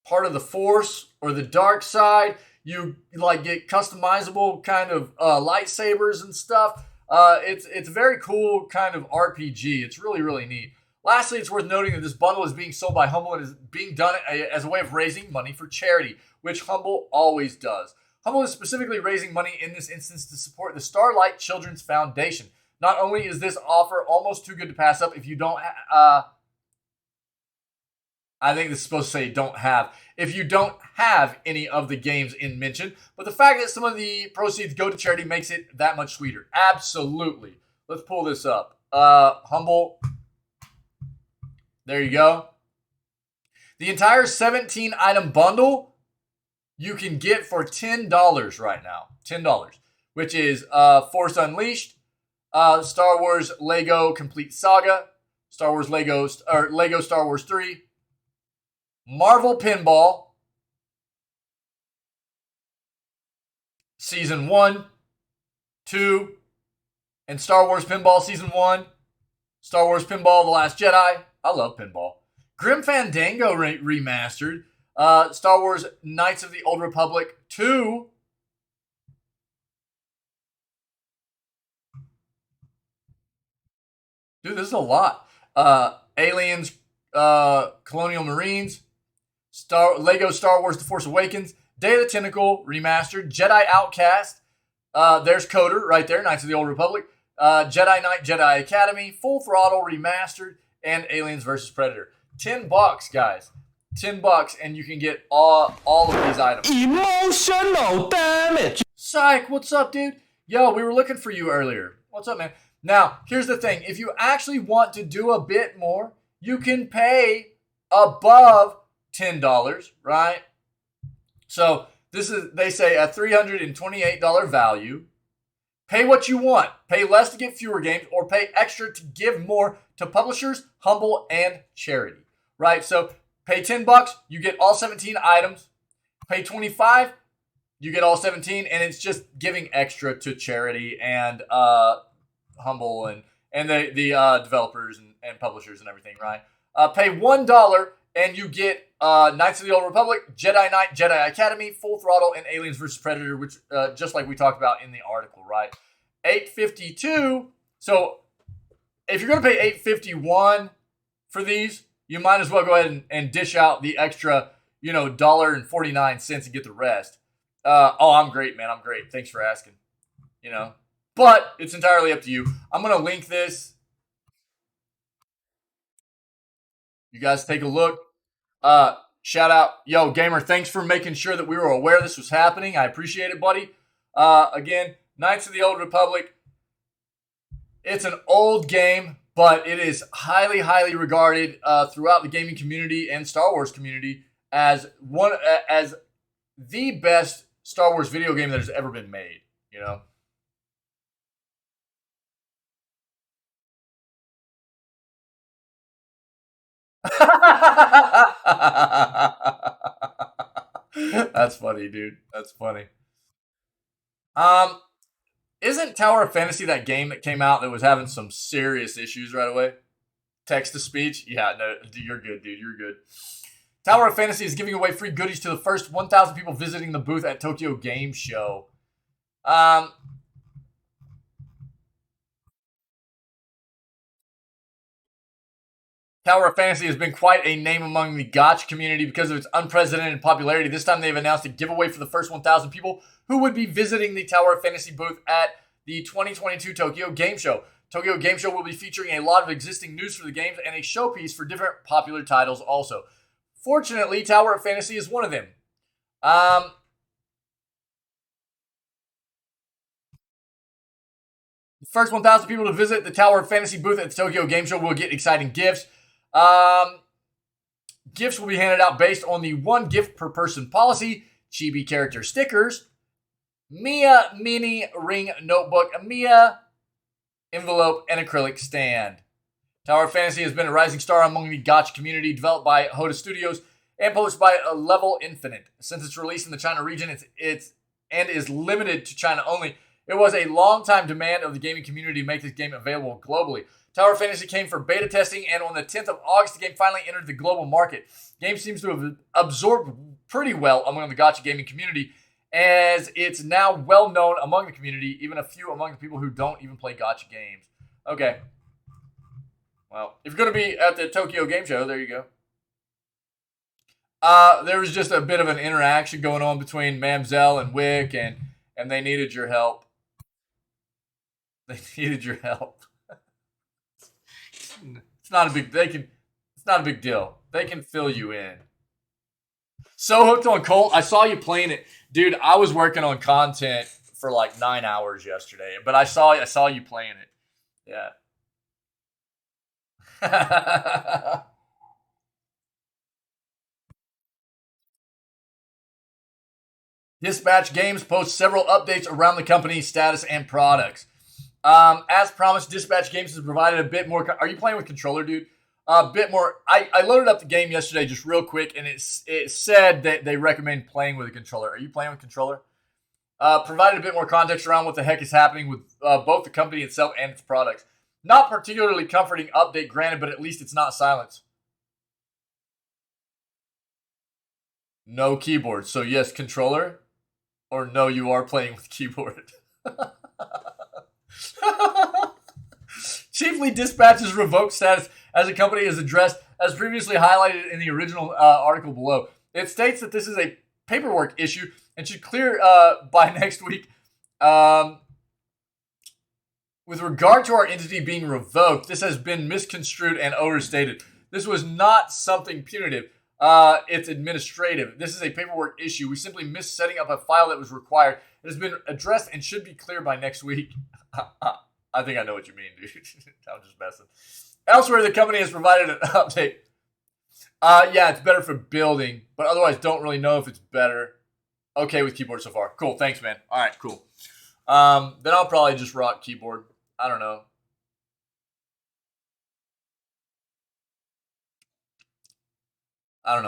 of the Force or the dark side. You like get customizable kind of lightsabers and stuff. It's a very cool kind of RPG. It's really, really neat. Lastly, it's worth noting that this bundle is being sold by Humble and is being done as a way of raising money for charity, which Humble always does. Humble is specifically raising money in this instance to support the Starlight Children's Foundation. Not only is this offer almost too good to pass up if you don't I think this is supposed to say don't have. If you don't have any of the games in mention, but the fact that some of the proceeds go to charity makes it that much sweeter. Absolutely. Let's pull this up. Humble. There you go. The entire 17-item bundle you can get for $10 right now. $10, which is Force Unleashed, Star Wars Lego Complete Saga, Star Wars Lego Star Wars 3, Marvel Pinball, Season 1, 2, and Star Wars Pinball Season 1, Star Wars Pinball The Last Jedi. I love pinball. Grim Fandango Remastered, Star Wars Knights of the Old Republic 2, dude, this is a lot. Aliens, Colonial Marines, Lego Star Wars The Force Awakens, Day of the Tentacle Remastered, Jedi Outcast, there's Coder right there, Knights of the Old Republic, Jedi Knight, Jedi Academy, Full Throttle Remastered, and Aliens vs. Predator. $10, guys. $10, and you can get all of these items. Emotional damage. Psych, what's up, dude? Yo, we were looking for you earlier. What's up, man? Now, here's the thing. If you actually want to do a bit more, you can pay above $10, right? So this is, they say, a $328 value. Pay what you want. Pay less to get fewer games, or pay extra to give more to publishers, Humble, and charity, right? So pay $10, you get all 17 items. Pay $25, you get all 17, and it's just giving extra to charity and Humble and the developers and publishers and everything, right? Pay $1 and you get Knights of the Old Republic, Jedi Knight, Jedi Academy, Full Throttle, and Aliens vs. Predator, which just like we talked about in the article, right? $8.52. So if you're going to pay $8.51 for these, you might as well go ahead and dish out the extra, $1.49 and get the rest. I'm great, man. I'm great. Thanks for asking. But it's entirely up to you. I'm going to link this. You guys take a look. Shout out. Yo, Gamer, thanks for making sure that we were aware this was happening. I appreciate it, buddy. Again, Knights of the Old Republic. It's an old game. but it is highly, highly regarded throughout the gaming community and Star Wars community as as the best Star Wars video game that has ever been made. You know. That's funny, dude. That's funny. Um, isn't Tower of Fantasy that game that came out that was having some serious issues right away? Text to speech? Yeah, no, you're good, dude. You're good. Tower of Fantasy is giving away free goodies to the first 1,000 people visiting the booth at Tokyo Game Show. Um, Tower of Fantasy has been quite a name among the gacha community because of its unprecedented popularity. This time they've announced a giveaway for the first 1,000 people who would be visiting the Tower of Fantasy booth at the 2022 Tokyo Game Show. Tokyo Game Show will be featuring a lot of existing news for the games and a showpiece for different popular titles also. Fortunately, Tower of Fantasy is one of them. The first 1,000 people to visit the Tower of Fantasy booth at the Tokyo Game Show will get exciting gifts. Gifts will be handed out based on the one gift per person policy, chibi character stickers, Mia mini ring notebook, a Mia envelope, and acrylic stand. Tower of Fantasy has been a rising star among the gacha community, developed by Hoda Studios and published by Level Infinite. Since its release in the China region, it's and is limited to China only. It was a long-time demand of the gaming community to make this game available globally. Tower of Fantasy came for beta testing, and on the 10th of August, the game finally entered the global market. The game seems to have absorbed pretty well among the gacha gaming community, as it's now well known among the community, even a few among the people who don't even play gacha games. Okay. Well, if you're going to be at the Tokyo Game Show, there you go. There was just a bit of an interaction going on between Mamzelle and Wick, and they needed your help. They needed your help. It's not a big. It's not a big deal. They can fill you in. So hooked on Colt. I saw you playing it, dude. I was working on content for like 9 hours yesterday, but I saw you playing it. Yeah. Dispatch Games posts several updates around the company's status and products. As promised, Dispatch Games has provided a bit more. Are you playing with controller, dude? A bit more. I loaded up the game yesterday just real quick, and it said that they recommend playing with a controller. Are you playing with controller? Provided a bit more context around what the heck is happening with both the company itself and its products. Not particularly comforting update, granted, but at least it's not silence. No keyboard. So yes, controller, or no, you are playing with keyboard. Chiefly Dispatch's revoked status as a company is addressed as previously highlighted in the original article below. It states that this is a paperwork issue and should clear by next week. With regard to our entity being revoked, this has been misconstrued and overstated. This was not something punitive. It's administrative. This is a paperwork issue. We simply missed setting up a file that was required. It has been addressed and should be clear by next week. I think I know what you mean, dude. I'm just messing. Elsewhere, the company has provided an update. Yeah, it's better for building, but otherwise don't really know if it's better. Okay with keyboard so far. Cool, thanks, man. All right, cool. Then I'll probably just rock keyboard. I don't know.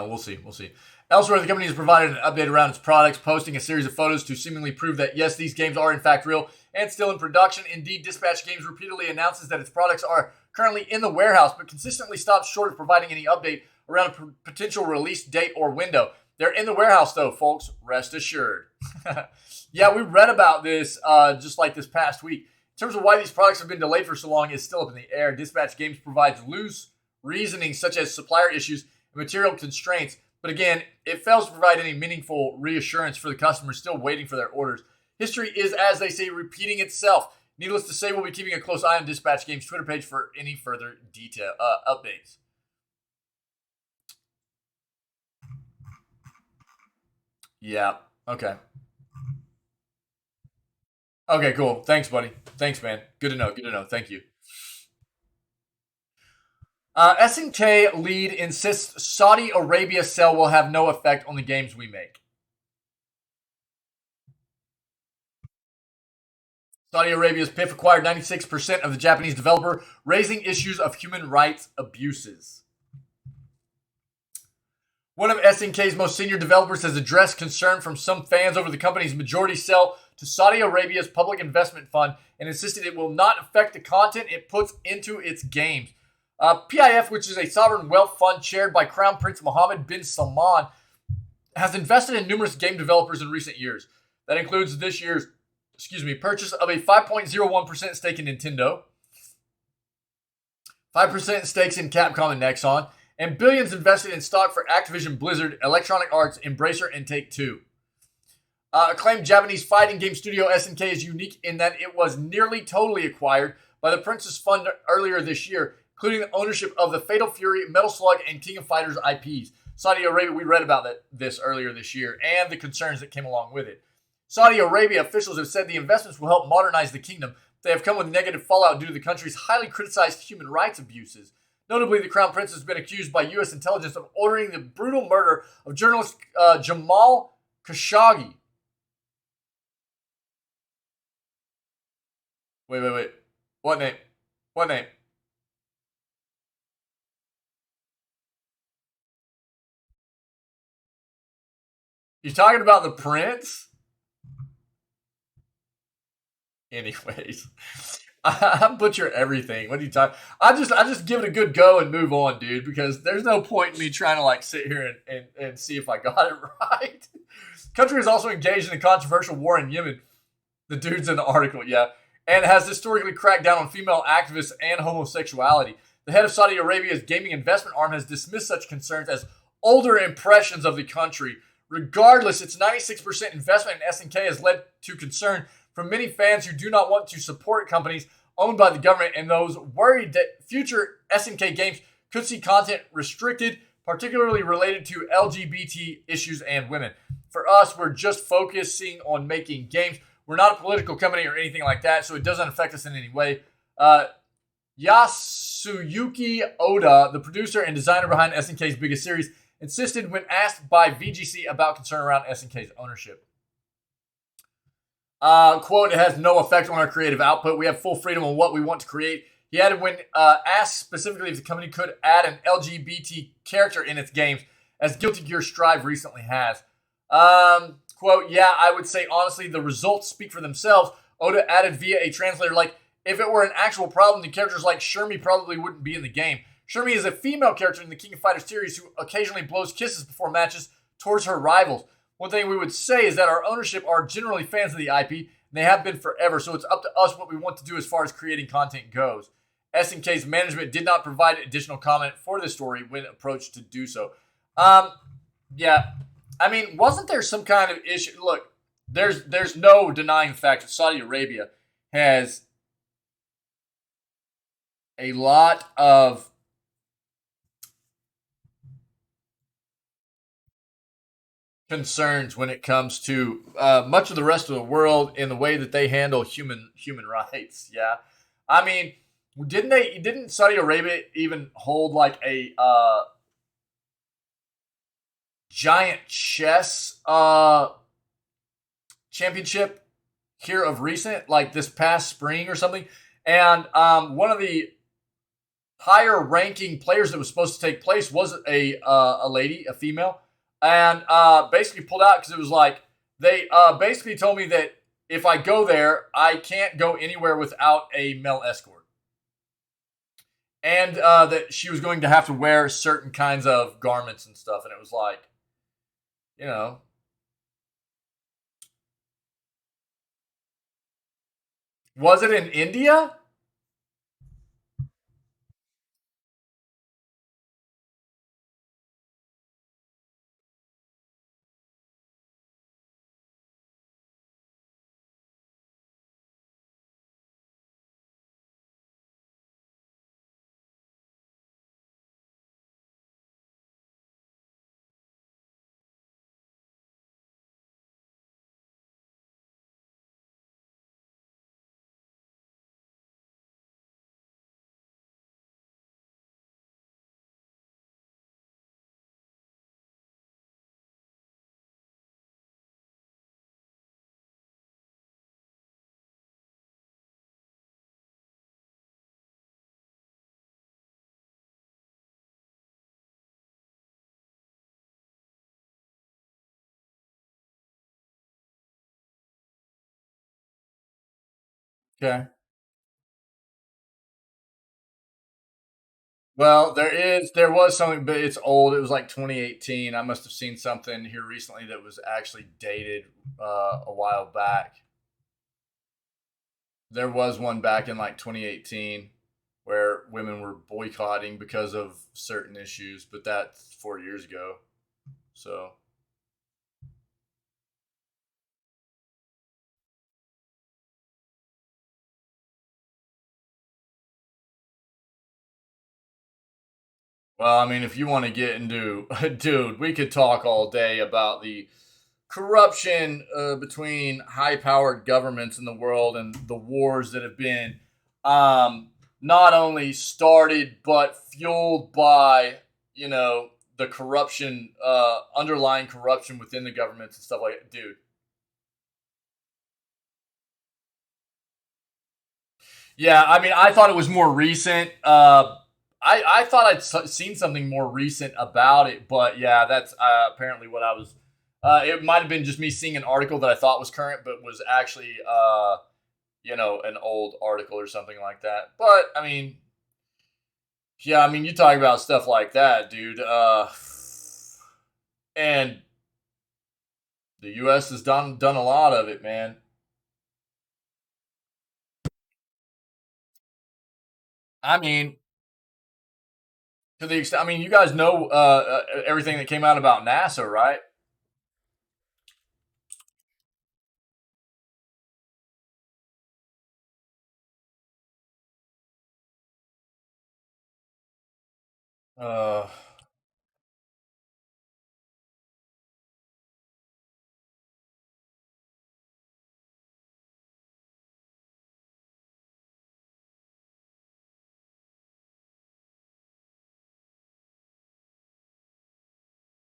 We'll see. Elsewhere, the company has provided an update around its products, posting a series of photos to seemingly prove that, yes, these games are in fact real and still in production. Indeed, Dispatch Games repeatedly announces that its products are currently in the warehouse, but consistently stops short of providing any update around a potential release date or window. They're in the warehouse, though, folks. Rest assured. Yeah, we read about this just like this past week. In terms of why these products have been delayed for so long, it's still up in the air. Dispatch Games provides loose reasoning such as supplier issues and material constraints. But again, it fails to provide any meaningful reassurance for the customers still waiting for their orders. History is, as they say, repeating itself. Needless to say, we'll be keeping a close eye on Dispatch Games' Twitter page for any further detail updates. Yeah. Okay. Okay, cool. Thanks, buddy. Thanks, man. Good to know. Thank you. SNK lead insists Saudi Arabia sale will have no effect on the games we make. Saudi Arabia's PIF acquired 96% of the Japanese developer, raising issues of human rights abuses. One of SNK's most senior developers has addressed concern from some fans over the company's majority sale to Saudi Arabia's public investment fund and insisted it will not affect the content it puts into its games. PIF, which is a sovereign wealth fund chaired by Crown Prince Mohammed bin Salman, has invested in numerous game developers in recent years. That includes this year's purchase of a 5.01% stake in Nintendo, 5% stakes in Capcom and Nexon, and billions invested in stock for Activision Blizzard, Electronic Arts, Embracer, and Take-Two. Acclaimed Japanese fighting game studio SNK is unique in that it was nearly totally acquired by the Prince's Fund earlier this year, including the ownership of the Fatal Fury, Metal Slug, and King of Fighters IPs. Saudi Arabia, we read about this earlier this year, and the concerns that came along with it. Saudi Arabia officials have said the investments will help modernize the kingdom. They have come with negative fallout due to the country's highly criticized human rights abuses. Notably, the Crown Prince has been accused by U.S. intelligence of ordering the brutal murder of journalist Jamal Khashoggi. Wait. What name? You talking about the prince? Anyways, I butcher everything. What are you talking? I just give it a good go and move on, dude, because there's no point in me trying to like sit here and see if I got it right. Country is also engaged in a controversial war in Yemen. The dude's in the article, yeah, and has historically cracked down on female activists and homosexuality. The head of Saudi Arabia's gaming investment arm has dismissed such concerns as older impressions of the country. Regardless, its 96% investment in SNK has led to concern from many fans who do not want to support companies owned by the government and those worried that future SNK games could see content restricted, particularly related to LGBT issues and women. For us, we're just focusing on making games. We're not a political company or anything like that, so it doesn't affect us in any way. Yasuyuki Oda, the producer and designer behind SNK's biggest series, insisted when asked by VGC about concern around SNK's ownership. Quote, it has no effect on our creative output. We have full freedom on what we want to create. He added when asked specifically if the company could add an LGBT character in its games, as Guilty Gear Strive recently has. Quote, yeah, I would say honestly the results speak for themselves. Oda added via a translator, like, if it were an actual problem, the characters like Shermie probably wouldn't be in the game. Shermie is a female character in the King of Fighters series who occasionally blows kisses before matches towards her rivals. One thing we would say is that our ownership are generally fans of the IP, and they have been forever, so it's up to us what we want to do as far as creating content goes. SNK's management did not provide additional comment for this story when approached to do so. Yeah, I mean, wasn't there some kind of issue? Look, there's no denying the fact that Saudi Arabia has a lot of concerns when it comes to much of the rest of the world in the way that they handle human rights. Yeah, I mean, didn't Saudi Arabia even hold like a giant chess championship here of recent, like this past spring or something? And one of the higher ranking players that was supposed to take place was a lady, a female, and basically pulled out because it was like they basically told me that if I go there, I can't go anywhere without a male escort, and that she was going to have to wear certain kinds of garments and stuff. And it was like, you know, was it in India? Okay. Well, there was something, but it's old. It was like 2018. I must have seen something here recently that was actually dated a while back. There was one back in like 2018 where women were boycotting because of certain issues, but that's 4 years ago. So, well, I mean, if you want to get into, dude, we could talk all day about the corruption between high-powered governments in the world and the wars that have been not only started but fueled by the corruption, underlying corruption within the governments and stuff like that. Dude, yeah, I mean, I thought it was more recent. I thought seen something more recent about it, but yeah, that's apparently what I was. It might have been just me seeing an article that I thought was current, but was actually, an old article or something like that. But I mean, yeah, I mean, you talk about stuff like that, dude. And the U.S. has done a lot of it, man. I mean, to the extent, I mean, you guys know everything that came out about NASA, right? Uh,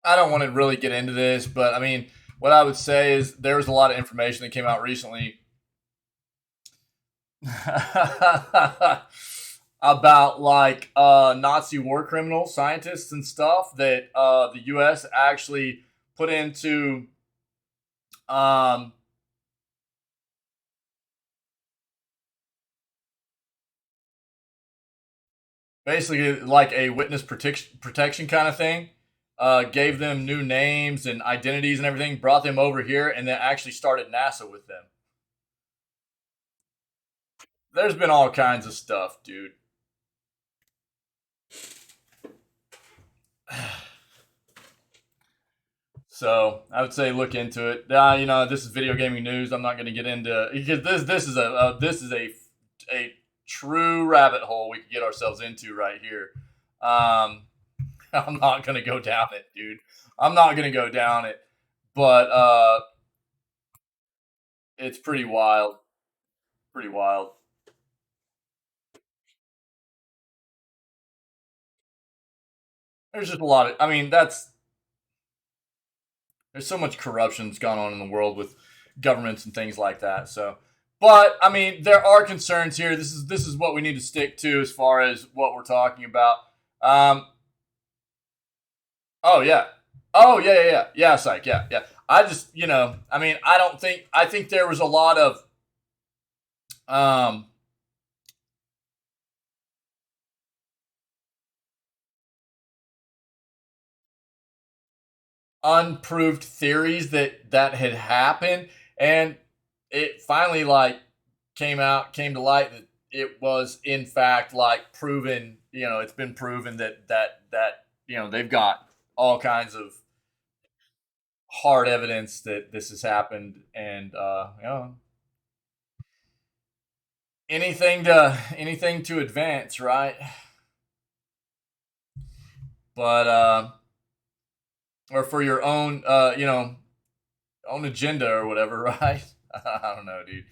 I don't want to really get into this, but I mean, what I would say is there was a lot of information that came out recently about like Nazi war criminal scientists and stuff that the U.S. actually put into um, basically like a witness protection kind of thing. Gave them new names and identities and everything, brought them over here, and then actually started NASA with them. There's been all kinds of stuff, dude. So I would say look into it. This is video gaming news. I'm not going to get into because this is a true rabbit hole we could get ourselves into right here. Um, I'm not going to go down it, dude. I'm not going to go down it, but it's pretty wild. Pretty wild. There's just a lot of. I mean, there's so much corruption that's gone on in the world with governments and things like that. So, but I mean, there are concerns here. This is what we need to stick to as far as what we're talking about. Um, oh yeah, oh yeah, yeah, yeah, yeah, psych, yeah, yeah. I just, I mean, I think there was a lot of um, unproved theories that had happened, and it finally like came to light that it was in fact like proven. It's been proven that they've got all kinds of hard evidence that this has happened, and anything to advance, right? But or for your own own agenda or whatever, right? I don't know, dude.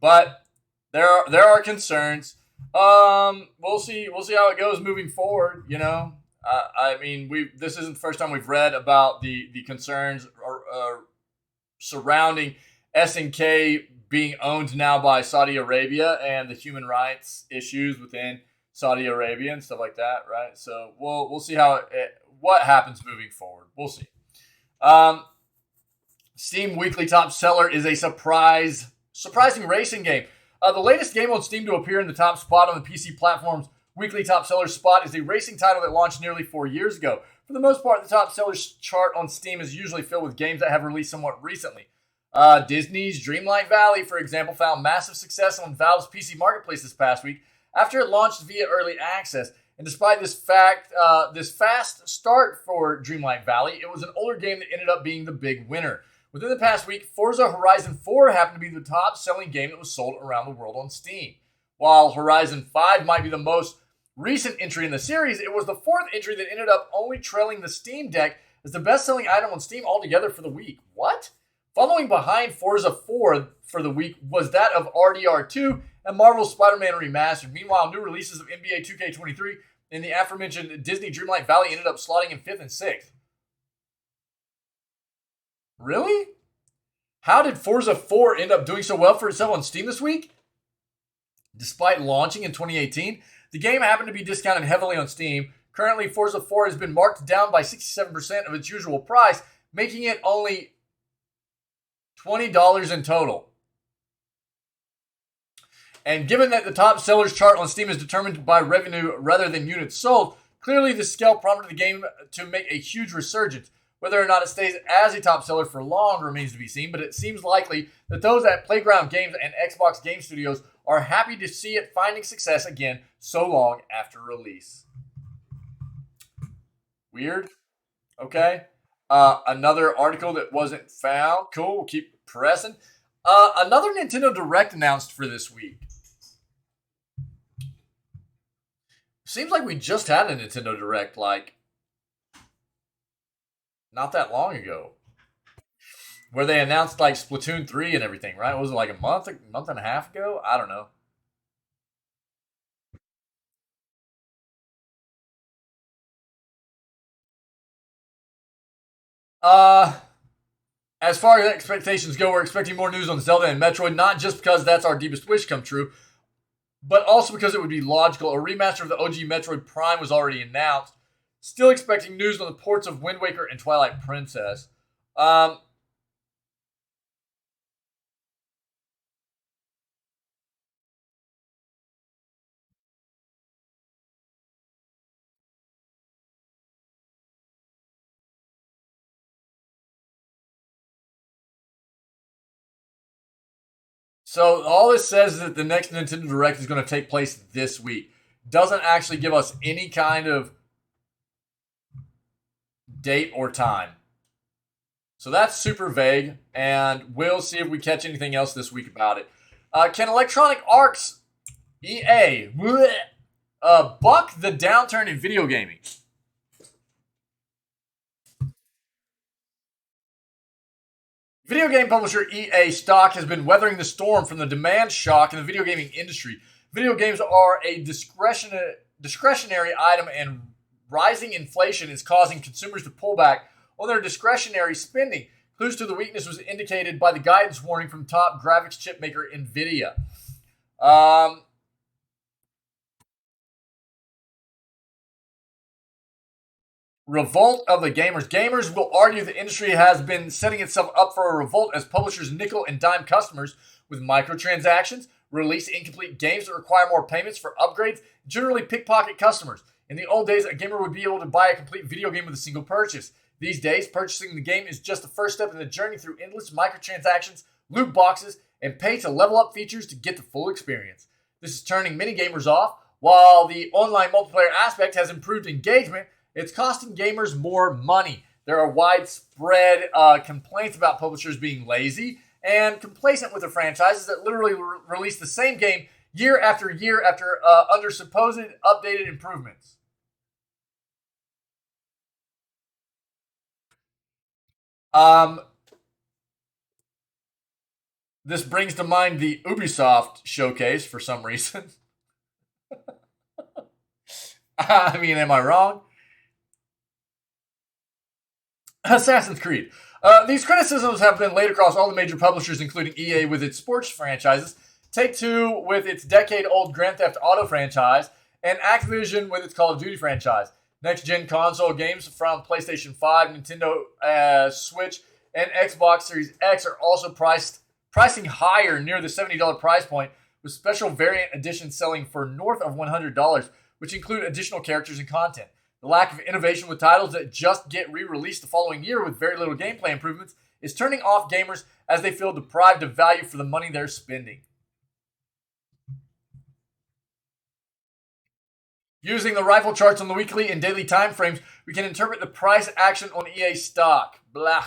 But there are concerns. We'll see how it goes moving forward. I mean, we this isn't the first time we've read about the concerns surrounding SNK being owned now by Saudi Arabia and the human rights issues within Saudi Arabia and stuff like that, right? So we'll see what happens moving forward. We'll see. Um, Steam Weekly Top Seller is a surprising racing game. The latest game on Steam to appear in the top spot on the PC platform's weekly top sellers spot is a racing title that launched nearly 4 years ago. For the most part, the top sellers chart on Steam is usually filled with games that have released somewhat recently. Disney's Dreamlight Valley, for example, found massive success on Valve's PC Marketplace this past week after it launched via early access. And despite this fast start for Dreamlight Valley, it was an older game that ended up being the big winner. Within the past week, Forza Horizon 4 happened to be the top-selling game that was sold around the world on Steam. While Horizon 5 might be the most recent entry in the series, it was the fourth entry that ended up only trailing the Steam Deck as the best-selling item on Steam altogether for the week. What? Following behind Forza 4 for the week was that of RDR2 and Marvel's Spider-Man Remastered. Meanwhile, new releases of NBA 2K23 and the aforementioned Disney Dreamlight Valley ended up slotting in 5th and 6th. Really? How did Forza 4 end up doing so well for itself on Steam this week? Despite launching in 2018, the game happened to be discounted heavily on Steam. Currently, Forza 4 has been marked down by 67% of its usual price, making it only $20 in total. And given that the top sellers chart on Steam is determined by revenue rather than units sold, clearly the scale prompted the game to make a huge resurgence. Whether or not it stays as a top seller for long remains to be seen, but it seems likely that those at Playground Games and Xbox Game Studios are happy to see it finding success again so long after release. Weird. Okay. Another article that wasn't found. Cool. We'll keep pressing. Another Nintendo Direct announced for this week. Seems like we just had a Nintendo Direct, not that long ago, where they announced Splatoon 3 and everything, right? Was it a month and a half ago? I don't know. As far as expectations go, we're expecting more news on Zelda and Metroid, not just because that's our deepest wish come true, but also because it would be logical. A remaster of the OG Metroid Prime was already announced. Still expecting news on the ports of Wind Waker and Twilight Princess. So all this says is that the next Nintendo Direct is going to take place this week. Doesn't actually give us any kind of date or time. So that's super vague, and we'll see if we catch anything else this week about it. Can Electronic Arts, EA, buck the downturn in video gaming? Video game publisher EA stock has been weathering the storm from the demand shock in the video gaming industry. Video games are a discretionary item, and rising inflation is causing consumers to pull back on their discretionary spending. Clues to the weakness was indicated by the guidance warning from top graphics chip maker NVIDIA. Revolt of the gamers. Gamers will argue the industry has been setting itself up for a revolt as publishers nickel and dime customers with microtransactions, release incomplete games that require more payments for upgrades, generally pickpocket customers. In the old days, a gamer would be able to buy a complete video game with a single purchase. These days, purchasing the game is just the first step in the journey through endless microtransactions, loot boxes, and pay-to-level-up features to get the full experience. This is turning many gamers off. While the online multiplayer aspect has improved engagement, it's costing gamers more money. There are widespread complaints about publishers being lazy and complacent with the franchises that literally release the same game year after year after under supposed updated improvements. This brings to mind the Ubisoft showcase for some reason. I mean, am I wrong? Assassin's Creed. These criticisms have been laid across all the major publishers, including EA with its sports franchises, Take-Two with its decade-old Grand Theft Auto franchise, and Activision with its Call of Duty franchise. Next-gen console games from PlayStation 5, Nintendo Switch, and Xbox Series X are also pricing higher near the $70 price point, with special variant editions selling for north of $100, which include additional characters and content. The lack of innovation with titles that just get re-released the following year with very little gameplay improvements is turning off gamers as they feel deprived of value for the money they're spending. Using the rifle charts on the weekly and daily time frames, we can interpret the price action on EA stock. Blah.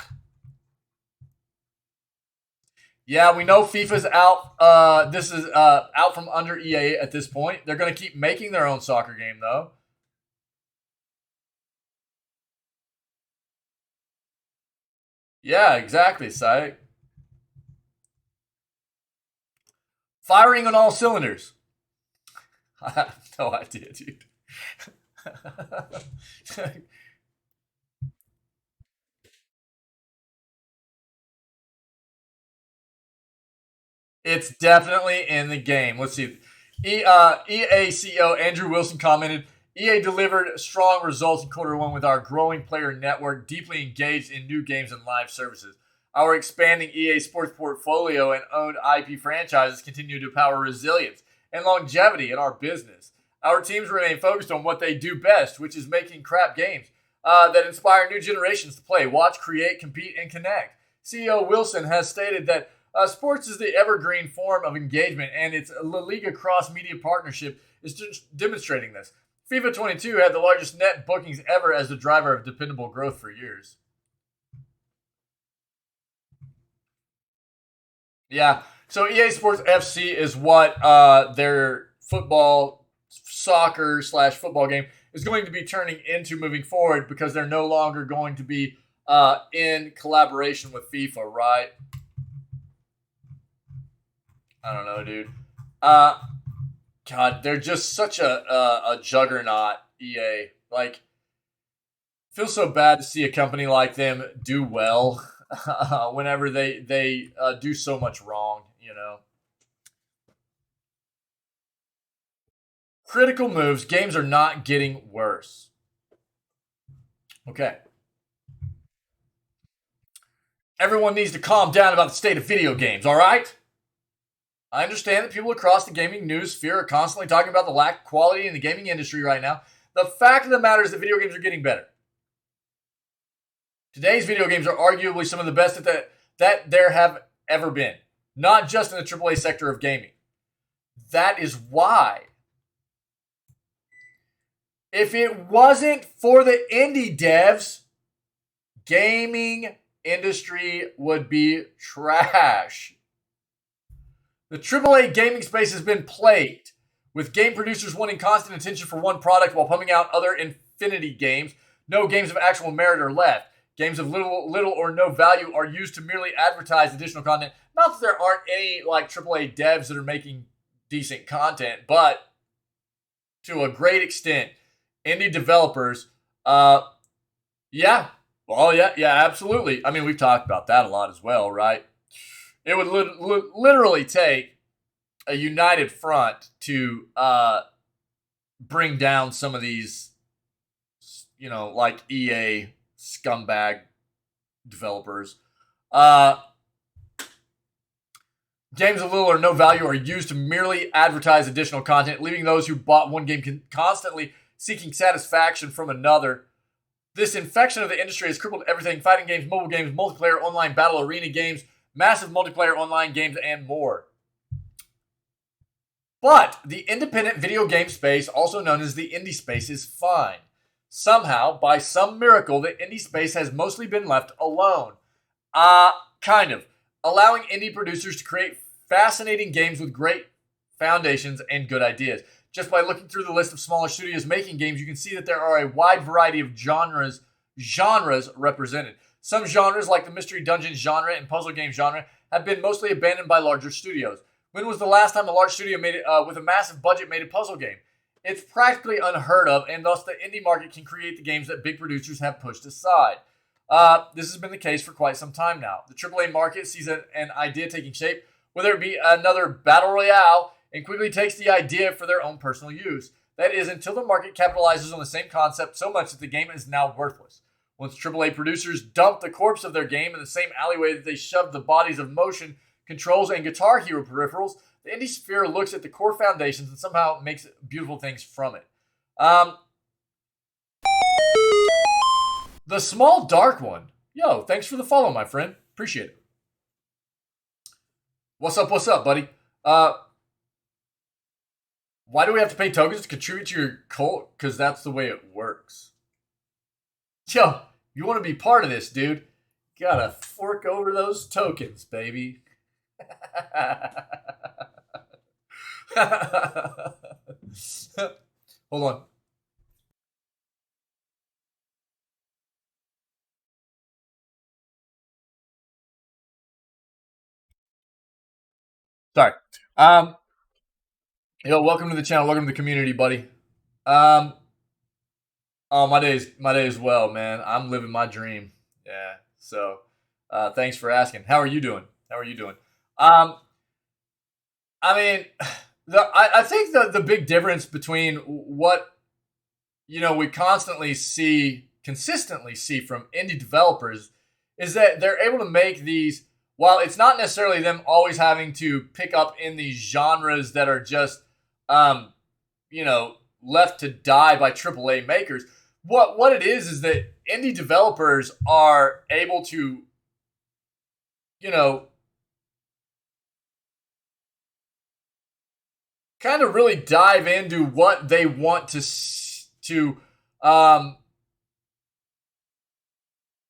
Yeah, we know FIFA's out. This is out from under EA at this point. They're going to keep making their own soccer game, though. Yeah, exactly, Sai. Firing on all cylinders. I have no idea, dude. It's definitely in the game. Let's see. EA CEO Andrew Wilson commented, EA delivered strong results in Q1 with our growing player network, deeply engaged in new games and live services. Our expanding EA Sports portfolio and owned IP franchises continue to power resilience and longevity in our business. Our teams remain focused on what they do best, which is making crap games that inspire new generations to play, watch, create, compete, and connect. CEO Wilson has stated that sports is the evergreen form of engagement, and its La Liga cross-media partnership is just demonstrating this. FIFA 22 had the largest net bookings ever as the driver of dependable growth for years. Yeah, so EA Sports FC is what their soccer/football game is going to be turning into moving forward, because they're no longer going to be in collaboration with FIFA, right? I don't know, dude. God, they're just such a juggernaut, EA. Like, feels so bad to see a company like them do well whenever they do so much wrong, you know. Critical moves. Games are not getting worse. Okay. Everyone needs to calm down about the state of video games, all right? I understand that people across the gaming news sphere are constantly talking about the lack of quality in the gaming industry right now. The fact of the matter is that video games are getting better. Today's video games are arguably some of the best that there have ever been, not just in the AAA sector of gaming. That is why, if it wasn't for the indie devs, gaming industry would be trash. The AAA gaming space has been plagued with game producers wanting constant attention for one product while pumping out other infinity games. No games of actual merit are left. Games of little or no value are used to merely advertise additional content. Not that there aren't any like AAA devs that are making decent content, but to a great extent, indie developers, yeah, absolutely. I mean, we've talked about that a lot as well, right? It would literally take a united front to bring down some of these, you know, like EA scumbag developers. Games of little or no value are used to merely advertise additional content, leaving those who bought one game constantly seeking satisfaction from another. This infection of the industry has crippled everything: fighting games, mobile games, multiplayer, online battle arena games, massive multiplayer online games, and more. But the independent video game space, also known as the indie space, is fine. Somehow, by some miracle, the indie space has mostly been left alone. Kind of. Allowing indie producers to create fascinating games with great foundations and good ideas. Just by looking through the list of smaller studios making games, you can see that there are a wide variety of genres represented. Some genres, like the mystery dungeon genre and puzzle game genre, have been mostly abandoned by larger studios. When was the last time a large studio with a massive budget made a puzzle game? It's practically unheard of, and thus the indie market can create the games that big producers have pushed aside. This has been the case for quite some time now. The AAA market sees an idea taking shape, whether it be another battle royale, and quickly takes the idea for their own personal use. That is, until the market capitalizes on the same concept so much that the game is now worthless. Once AAA producers dump the corpse of their game in the same alleyway that they shoved the bodies of motion controls, and Guitar Hero peripherals, the Indie Sphere looks at the core foundations and somehow makes beautiful things from it. The Small Dark One. Yo, thanks for the follow, my friend. Appreciate it. What's up, buddy? Why do we have to pay tokens to contribute to your cult? Because that's the way it works. Yo, you want to be part of this, dude? You gotta fork over those tokens, baby. Hold on. Sorry. Welcome to the channel. Welcome to the community, buddy. Oh, my day is well, man. I'm living my dream. Yeah. So, thanks for asking. How are you doing? I mean, I think the big difference between what we consistently see from indie developers is that they're able to make these. While it's not necessarily them always having to pick up in these genres that are just, left to die by AAA makers. What it is that indie developers are able to, kind of really dive into what they want to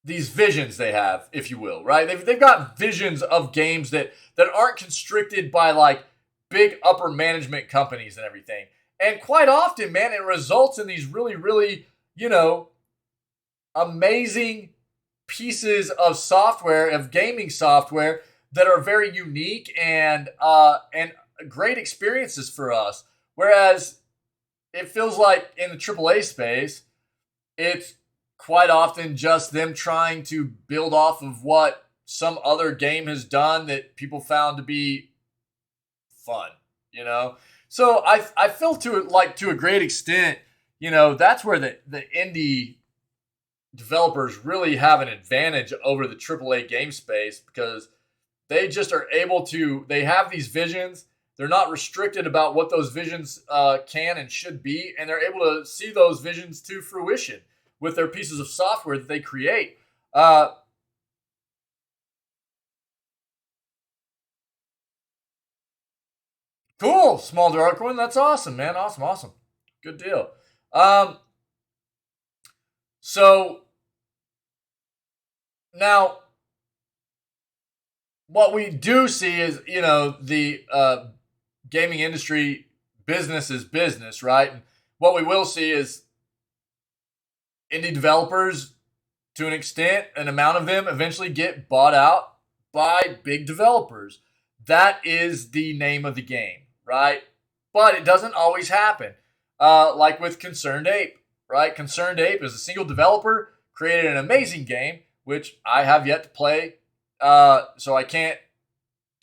these visions they have, if you will, right? They've got visions of games that aren't constricted by like big upper management companies and everything. And quite often, man, it results in these really, really, amazing pieces of software, of gaming software that are very unique and great experiences for us. Whereas it feels like in the AAA space, it's quite often just them trying to build off of what some other game has done that people found to be fun, So I feel to a great extent, that's where the indie developers really have an advantage over the AAA game space, because they just are able to, they have these visions. They're not restricted about what those visions can and should be, and they're able to see those visions to fruition with their pieces of software that they create. Cool, Small Dark One. That's awesome, man. Awesome. Good deal. So now what we do see is, the gaming industry, business is business, right? And what we will see is indie developers, to an extent, an amount of them eventually get bought out by big developers. That is the name of the game, right? But it doesn't always happen. Like with Concerned Ape, right? Concerned Ape is a single developer, created an amazing game, which I have yet to play, so I can't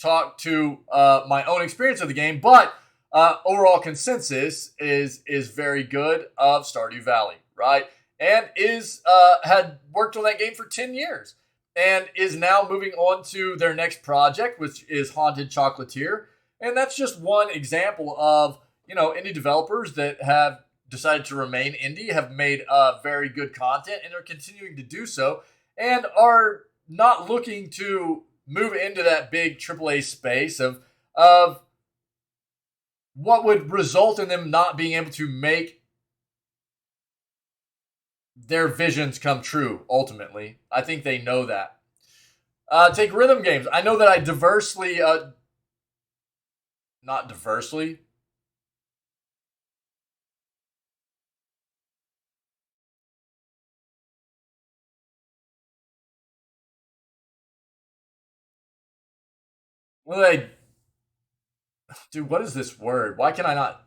talk to my own experience of the game, but overall consensus is very good of Stardew Valley, right? And had worked on that game for 10 years and is now moving on to their next project, which is Haunted Chocolatier. And that's just one example of, indie developers that have decided to remain indie, have made very good content, and are continuing to do so, and are not looking to move into that big AAA space of what would result in them not being able to make their visions come true, ultimately. I think they know that. Take rhythm games. I know that I not diversely. Dude, what is this word? Why can I not?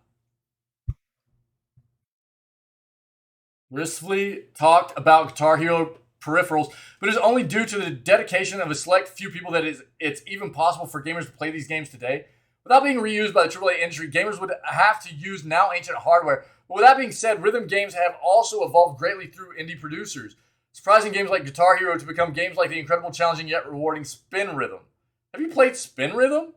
Riskfully talked about Guitar Hero peripherals, but is only due to the dedication of a select few people that it's even possible for gamers to play these games today. Without being reused by the AAA industry, gamers would have to use now ancient hardware. But with that being said, rhythm games have also evolved greatly through indie producers. Surprising games like Guitar Hero to become games like the incredible, challenging, yet rewarding Spin Rhythm. Have you played Spin Rhythm?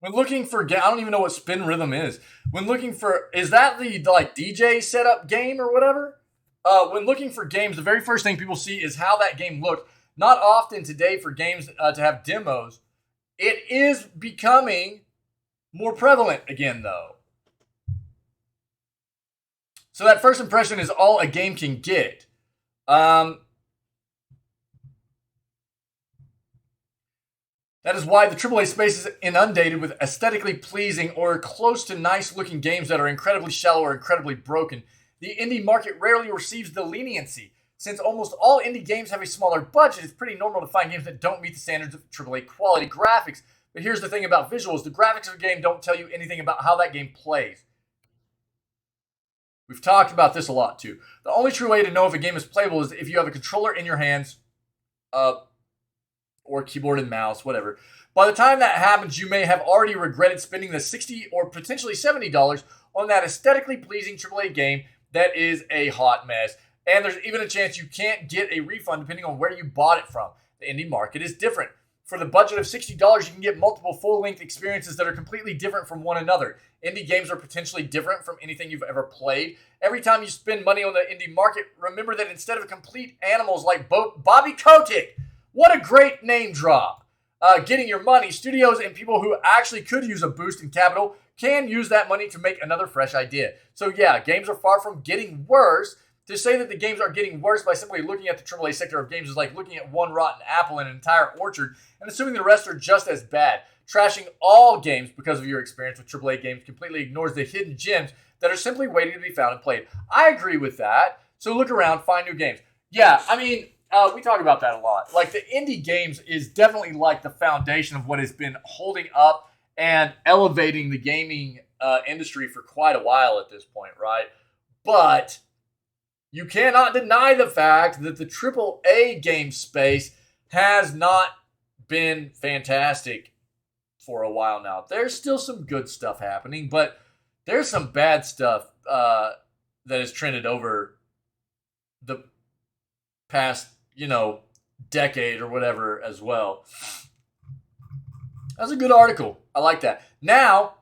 When looking for, I don't even know what Spin Rhythm is. When looking for, is that the like DJ setup game or whatever? When looking for games, the very first thing people see is how that game looked. Not often today for games to have demos. It is becoming more prevalent again, though. So that first impression is all a game can get. That is why the AAA space is inundated with aesthetically pleasing or close to nice-looking games that are incredibly shallow or incredibly broken. The indie market rarely receives the leniency. Since almost all indie games have a smaller budget, it's pretty normal to find games that don't meet the standards of AAA quality graphics. But here's the thing about visuals. The graphics of a game don't tell you anything about how that game plays. We've talked about this a lot, too. The only true way to know if a game is playable is if you have a controller in your hands, or keyboard and mouse, whatever. By the time that happens, you may have already regretted spending the $60 or potentially $70 on that aesthetically pleasing AAA game that is a hot mess. And there's even a chance you can't get a refund depending on where you bought it from. The indie market is different. For the budget of $60, you can get multiple full-length experiences that are completely different from one another. Indie games are potentially different from anything you've ever played. Every time you spend money on the indie market, remember that instead of complete animals like Bobby Kotick, what a great name drop. Getting your money, studios and people who actually could use a boost in capital can use that money to make another fresh idea. So yeah, games are far from getting worse. To say that the games are getting worse by simply looking at the AAA sector of games is like looking at one rotten apple in an entire orchard and assuming the rest are just as bad. Trashing all games because of your experience with AAA games completely ignores the hidden gems that are simply waiting to be found and played. I agree with that. So look around, find new games. Yeah, I mean, we talk about that a lot. Like, the indie games is definitely like the foundation of what has been holding up and elevating the gaming industry for quite a while at this point, right? But you cannot deny the fact that the AAA game space has not been fantastic for a while now. There's still some good stuff happening, but there's some bad stuff that has trended over the past, decade or whatever as well. That's a good article. I like that. Now,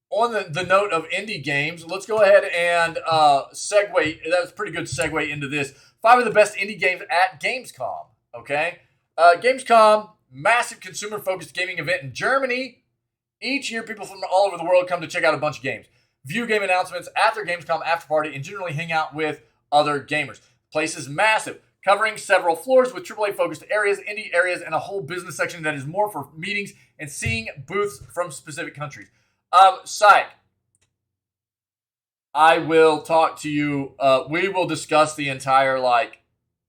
on the note of indie games, let's go ahead and segue. That was a pretty good segue into this. 5 of the best indie games at Gamescom. Okay? Gamescom, massive consumer-focused gaming event in Germany. Each year, people from all over the world come to check out a bunch of games, view game announcements at their Gamescom after party, and generally hang out with other gamers. The place is massive, covering several floors with AAA-focused areas, indie areas, and a whole business section that is more for meetings and seeing booths from specific countries. Psych. I will talk to you. We will discuss the entire,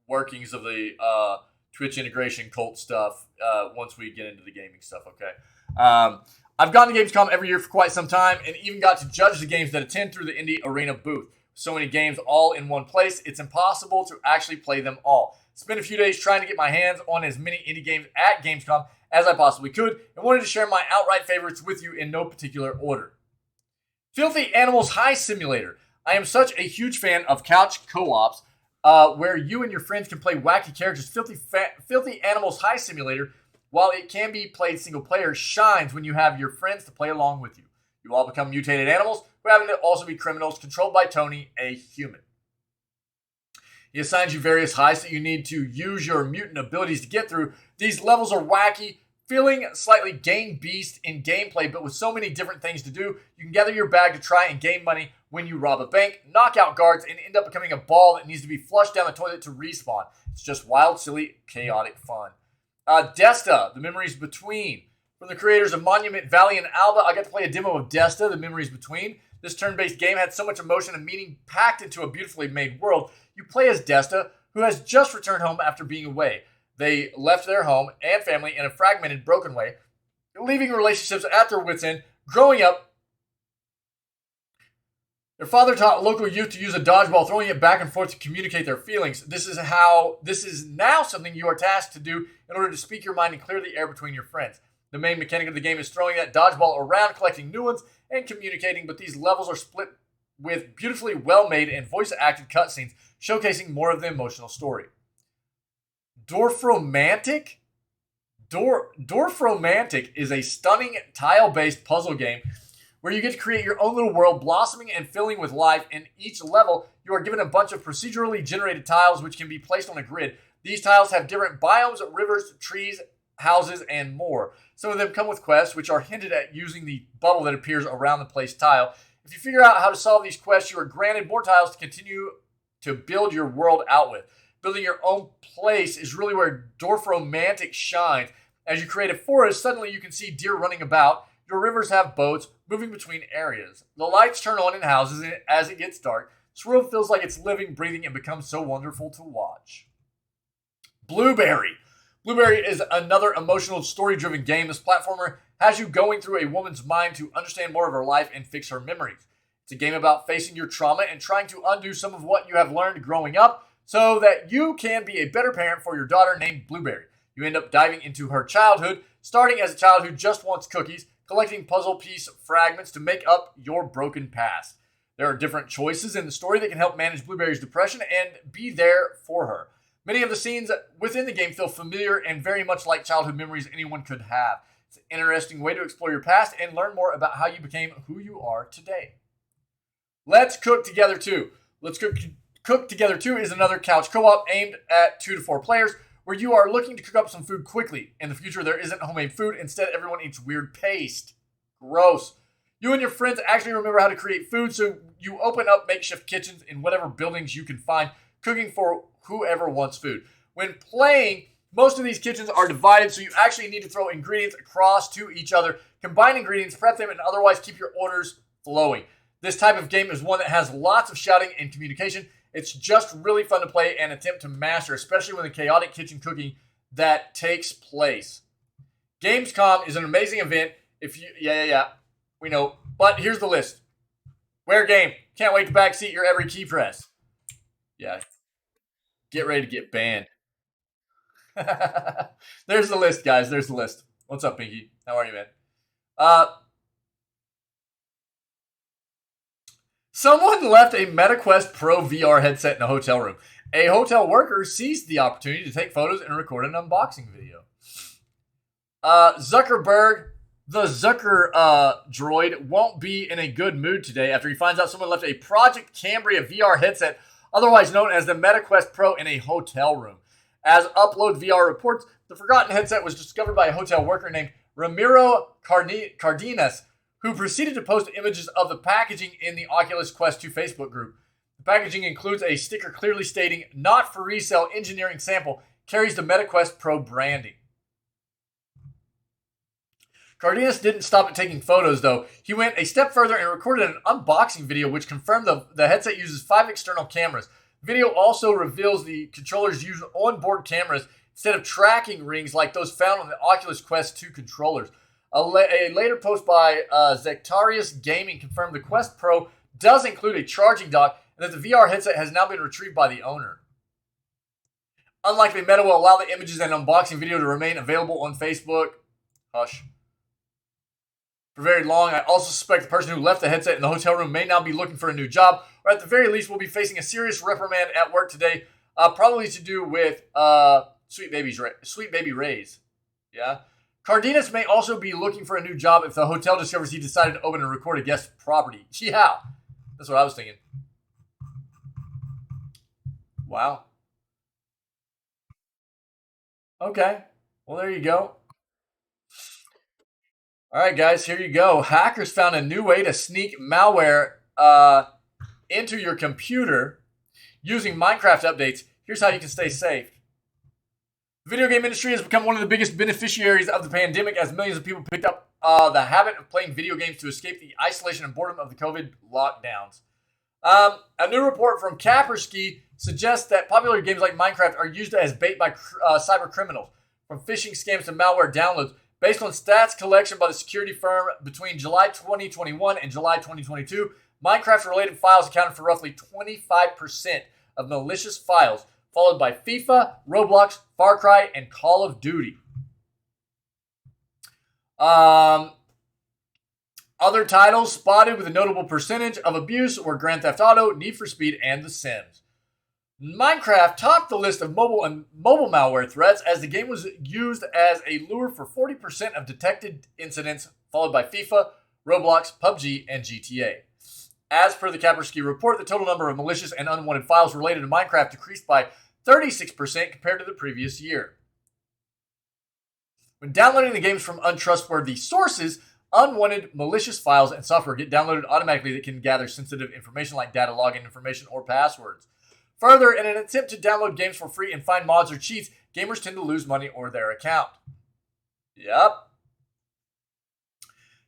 workings of the Twitch integration cult stuff once we get into the gaming stuff, okay? I've gone to Gamescom every year for quite some time and even got to judge the games that attend through the Indie Arena booth. So many games all in one place, it's impossible to actually play them all. Spent a few days trying to get my hands on as many indie games at Gamescom as I possibly could and wanted to share my outright favorites with you in no particular order. Filthy Animals High Simulator. I am such a huge fan of couch co-ops where you and your friends can play wacky characters. Filthy Animals High Simulator, while it can be played single player, shines when you have your friends to play along with you. You all become mutated animals who happen to also be criminals controlled by Tony, a human. He assigns you various heists that you need to use your mutant abilities to get through. These levels are wacky, feeling slightly game beast in gameplay, but with so many different things to do, you can gather your bag to try and gain money when you rob a bank, knock out guards, and end up becoming a ball that needs to be flushed down the toilet to respawn. It's just wild, silly, chaotic fun. Desta, The Memories Between. From the creators of Monument Valley and Alba, I got to play a demo of Desta, The Memories Between. This turn-based game had so much emotion and meaning packed into a beautifully made world. You play as Desta, who has just returned home after being away. They left their home and family in a fragmented, broken way, leaving relationships at their wits' end. Growing up, their father taught local youth to use a dodgeball, throwing it back and forth to communicate their feelings. This is now something you are tasked to do in order to speak your mind and clear the air between your friends. The main mechanic of the game is throwing that dodgeball around, collecting new ones, and communicating, but these levels are split with beautifully well-made and voice-acted cutscenes showcasing more of the emotional story. Dorfromantic? Dorfromantic is a stunning tile-based puzzle game where you get to create your own little world, blossoming and filling with life. In each level, you are given a bunch of procedurally generated tiles which can be placed on a grid. These tiles have different biomes, rivers, trees, houses, and more. Some of them come with quests, which are hinted at using the bubble that appears around the placed tile. If you figure out how to solve these quests, you are granted more tiles to continue to build your world out with. Building your own place is really where Dorfromantic shines. As you create a forest, suddenly you can see deer running about. Your rivers have boats moving between areas. The lights turn on in houses as it gets dark. This world feels like it's living, breathing, and becomes so wonderful to watch. Blueberry. Blueberry is another emotional, story-driven game. This platformer has you going through a woman's mind to understand more of her life and fix her memories. It's a game about facing your trauma and trying to undo some of what you have learned growing up so that you can be a better parent for your daughter named Blueberry. You end up diving into her childhood, starting as a child who just wants cookies, collecting puzzle piece fragments to make up your broken past. There are different choices in the story that can help manage Blueberry's depression and be there for her. Many of the scenes within the game feel familiar and very much like childhood memories anyone could have. It's an interesting way to explore your past and learn more about how you became who you are today. Let's Cook Together 2. Let's Cook Together 2 is another couch co-op aimed at 2 to 4 players where you are looking to cook up some food quickly. In the future, there isn't homemade food. Instead, everyone eats weird paste. Gross. You and your friends actually remember how to create food, so you open up makeshift kitchens in whatever buildings you can find, cooking for whoever wants food. When playing, most of these kitchens are divided, so you actually need to throw ingredients across to each other, combine ingredients, prep them, and otherwise keep your orders flowing. This type of game is one that has lots of shouting and communication. It's just really fun to play and attempt to master, especially when the chaotic kitchen cooking that takes place. Gamescom is an amazing event. We know. But here's the list. Wear game. Can't wait to backseat your every key press. Yeah. Get ready to get banned. There's the list, guys. There's the list. What's up, Pinky? How are you, man? Someone left a MetaQuest Pro VR headset in a hotel room. A hotel worker seized the opportunity to take photos and record an unboxing video. Zuckerberg, the Zucker droid, won't be in a good mood today after he finds out someone left a Project Cambria VR headset, otherwise known as the MetaQuest Pro, in a hotel room. As Upload VR reports, the forgotten headset was discovered by a hotel worker named Ramiro Cardenas, who proceeded to post images of the packaging in the Oculus Quest 2 Facebook group. The packaging includes a sticker clearly stating, "Not for resale, engineering sample," carries the MetaQuest Pro branding. Cardenas didn't stop at taking photos, though. He went a step further and recorded an unboxing video which confirmed the headset uses 5 external cameras. The video also reveals the controllers use onboard cameras instead of tracking rings like those found on the Oculus Quest 2 controllers. A later post by Zectarius Gaming confirmed the Quest Pro does include a charging dock and that the VR headset has now been retrieved by the owner. Unlikely Meta will allow the images and unboxing video to remain available on Facebook. Hush. For very long, I also suspect the person who left the headset in the hotel room may now be looking for a new job, or at the very least will be facing a serious reprimand at work today, probably to do with Sweet Baby Ray's. Yeah. Cardenas may also be looking for a new job if the hotel discovers he decided to open and record a guest property. Yeah, that's what I was thinking. Wow. Okay. Well, there you go. All right, guys, here you go. Hackers found a new way to sneak malware into your computer using Minecraft updates. Here's how you can stay safe. The video game industry has become one of the biggest beneficiaries of the pandemic as millions of people picked up the habit of playing video games to escape the isolation and boredom of the COVID lockdowns. A new report from Kaspersky suggests that popular games like Minecraft are used as bait by cyber criminals, from phishing scams to malware downloads. Based on stats collection by the security firm between July 2021 and July 2022, Minecraft-related files accounted for roughly 25% of malicious files, followed by FIFA, Roblox, Far Cry, and Call of Duty. Other titles spotted with a notable percentage of abuse were Grand Theft Auto, Need for Speed, and The Sims. Minecraft topped the list of mobile malware threats as the game was used as a lure for 40% of detected incidents, followed by FIFA, Roblox, PUBG, and GTA. As per the Kaspersky report, the total number of malicious and unwanted files related to Minecraft decreased by 36% compared to the previous year. When downloading the games from untrustworthy sources, unwanted malicious files and software get downloaded automatically that can gather sensitive information like data, login information, or passwords. Further, in an attempt to download games for free and find mods or cheats, gamers tend to lose money or their account. Yep.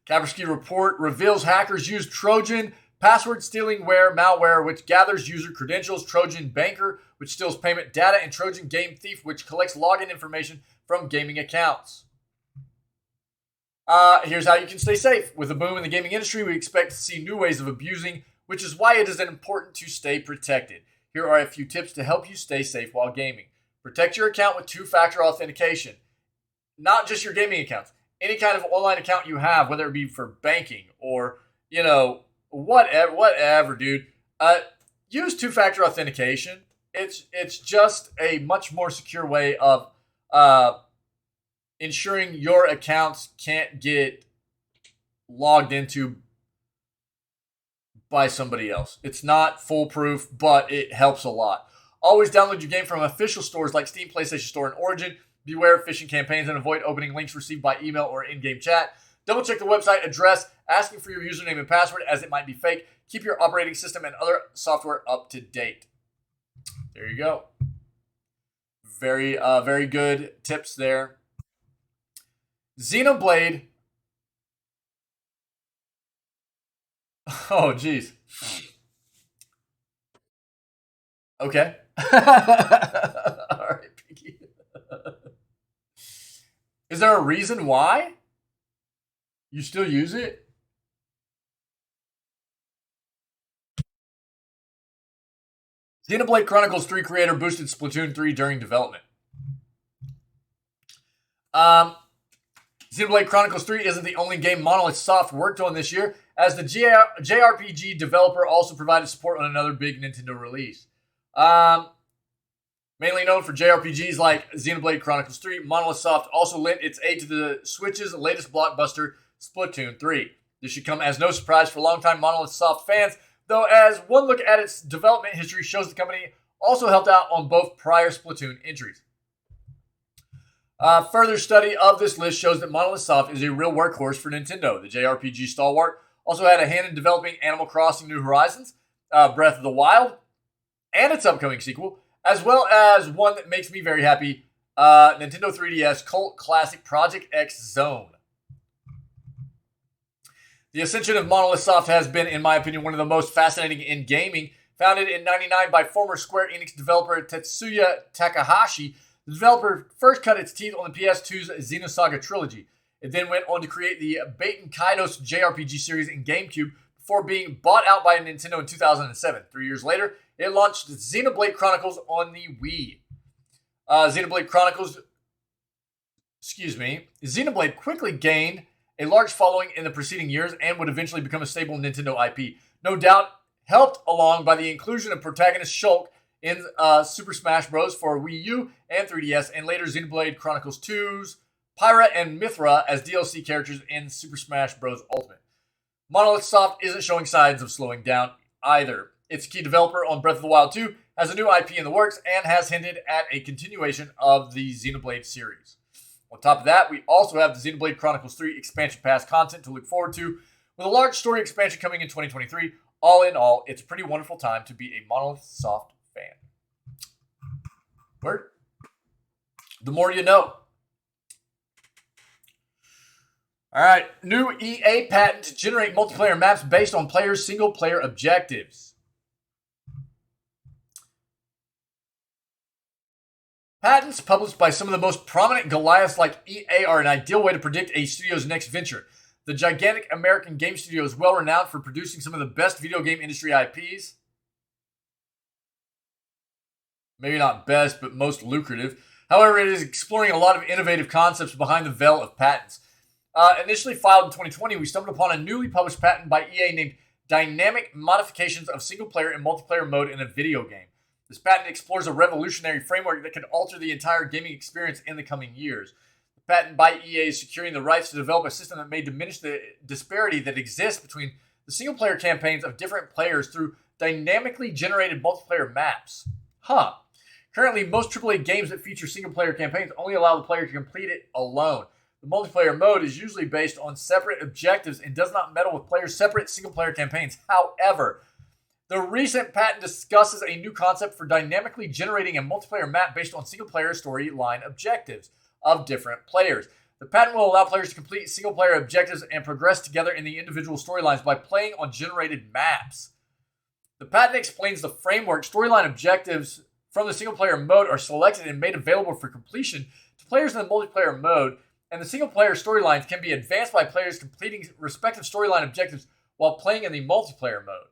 Kaspersky report reveals hackers use Trojan password stealing malware, which gathers user credentials, Trojan Banker, which steals payment data, and Trojan Game Thief, which collects login information from gaming accounts. Here's how you can stay safe. With a boom in the gaming industry, we expect to see new ways of abusing, which is why it is important to stay protected. Here are a few tips to help you stay safe while gaming. Protect your account with two-factor authentication. Not just your gaming accounts. Any kind of online account you have, whether it be for banking or, whatever, dude. Use two-factor authentication. It's just a much more secure way of ensuring your accounts can't get logged into by somebody else. It's not foolproof, but it helps a lot. Always download your game from official stores like Steam, PlayStation Store, and Origin. Beware of phishing campaigns and avoid opening links received by email or in-game chat. Double check the website address, asking for your username and password as it might be fake. Keep your operating system and other software up to date. There you go. Very, very good tips there. Xenoblade. Oh, geez. Okay. All right, Pinky. Is there a reason why you still use it? Xenoblade Chronicles 3 creator boosted Splatoon 3 during development. Xenoblade Chronicles 3 isn't the only game Monolith Soft worked on this year, as the JRPG developer also provided support on another big Nintendo release. Mainly known for JRPGs like Xenoblade Chronicles 3, Monolith Soft also lent its aid to the Switch's latest blockbuster, Splatoon 3. This should come as no surprise for longtime Monolith Soft fans, though as one look at its development history shows the company also helped out on both prior Splatoon entries. Further study of this list shows that Monolith Soft is a real workhorse for Nintendo. The JRPG stalwart also had a hand in developing Animal Crossing New Horizons, Breath of the Wild, and its upcoming sequel, as well as one that makes me very happy, Nintendo 3DS cult classic Project X Zone. The ascension of Monolith Soft has been, in my opinion, one of the most fascinating in gaming. Founded in '99 by former Square Enix developer Tetsuya Takahashi, the developer first cut its teeth on the PS2's Xenosaga trilogy. It then went on to create the Baten Kaitos JRPG series in GameCube before being bought out by Nintendo in 2007. 3 years later, it launched Xenoblade Chronicles on the Wii. Xenoblade quickly gained a large following in the preceding years and would eventually become a stable Nintendo IP. No doubt helped along by the inclusion of protagonist Shulk in Super Smash Bros. For Wii U and 3DS, and later Xenoblade Chronicles 2's Pyra and Mithra as DLC characters in Super Smash Bros. Ultimate. Monolith Soft isn't showing signs of slowing down either. Its key developer on Breath of the Wild 2 has a new IP in the works and has hinted at a continuation of the Xenoblade series. On top of that, we also have the Xenoblade Chronicles 3 expansion pass content to look forward to, with a large story expansion coming in 2023. All in all, it's a pretty wonderful time to be a Monolith Soft fan. Word? The more you know. All right, new EA patent to generate multiplayer maps based on players' single-player objectives. Patents published by some of the most prominent Goliaths like EA are an ideal way to predict a studio's next venture. The gigantic American game studio is well renowned for producing some of the best video game industry IPs. Maybe not best, but most lucrative. However, it is exploring a lot of innovative concepts behind the veil of patents. Initially filed in 2020, we stumbled upon a newly published patent by EA named Dynamic Modifications of Single Player and Multiplayer Mode in a Video Game. This patent explores a revolutionary framework that could alter the entire gaming experience in the coming years. The patent by EA is securing the rights to develop a system that may diminish the disparity that exists between the single-player campaigns of different players through dynamically generated multiplayer maps. Currently, most AAA games that feature single-player campaigns only allow the player to complete it alone. The multiplayer mode is usually based on separate objectives and does not meddle with players' separate single-player campaigns. However, the recent patent discusses a new concept for dynamically generating a multiplayer map based on single-player storyline objectives of different players. The patent will allow players to complete single-player objectives and progress together in the individual storylines by playing on generated maps. The patent explains the framework. Storyline objectives from the single-player mode are selected and made available for completion to players in the multiplayer mode, and the single-player storylines can be advanced by players completing respective storyline objectives while playing in the multiplayer mode.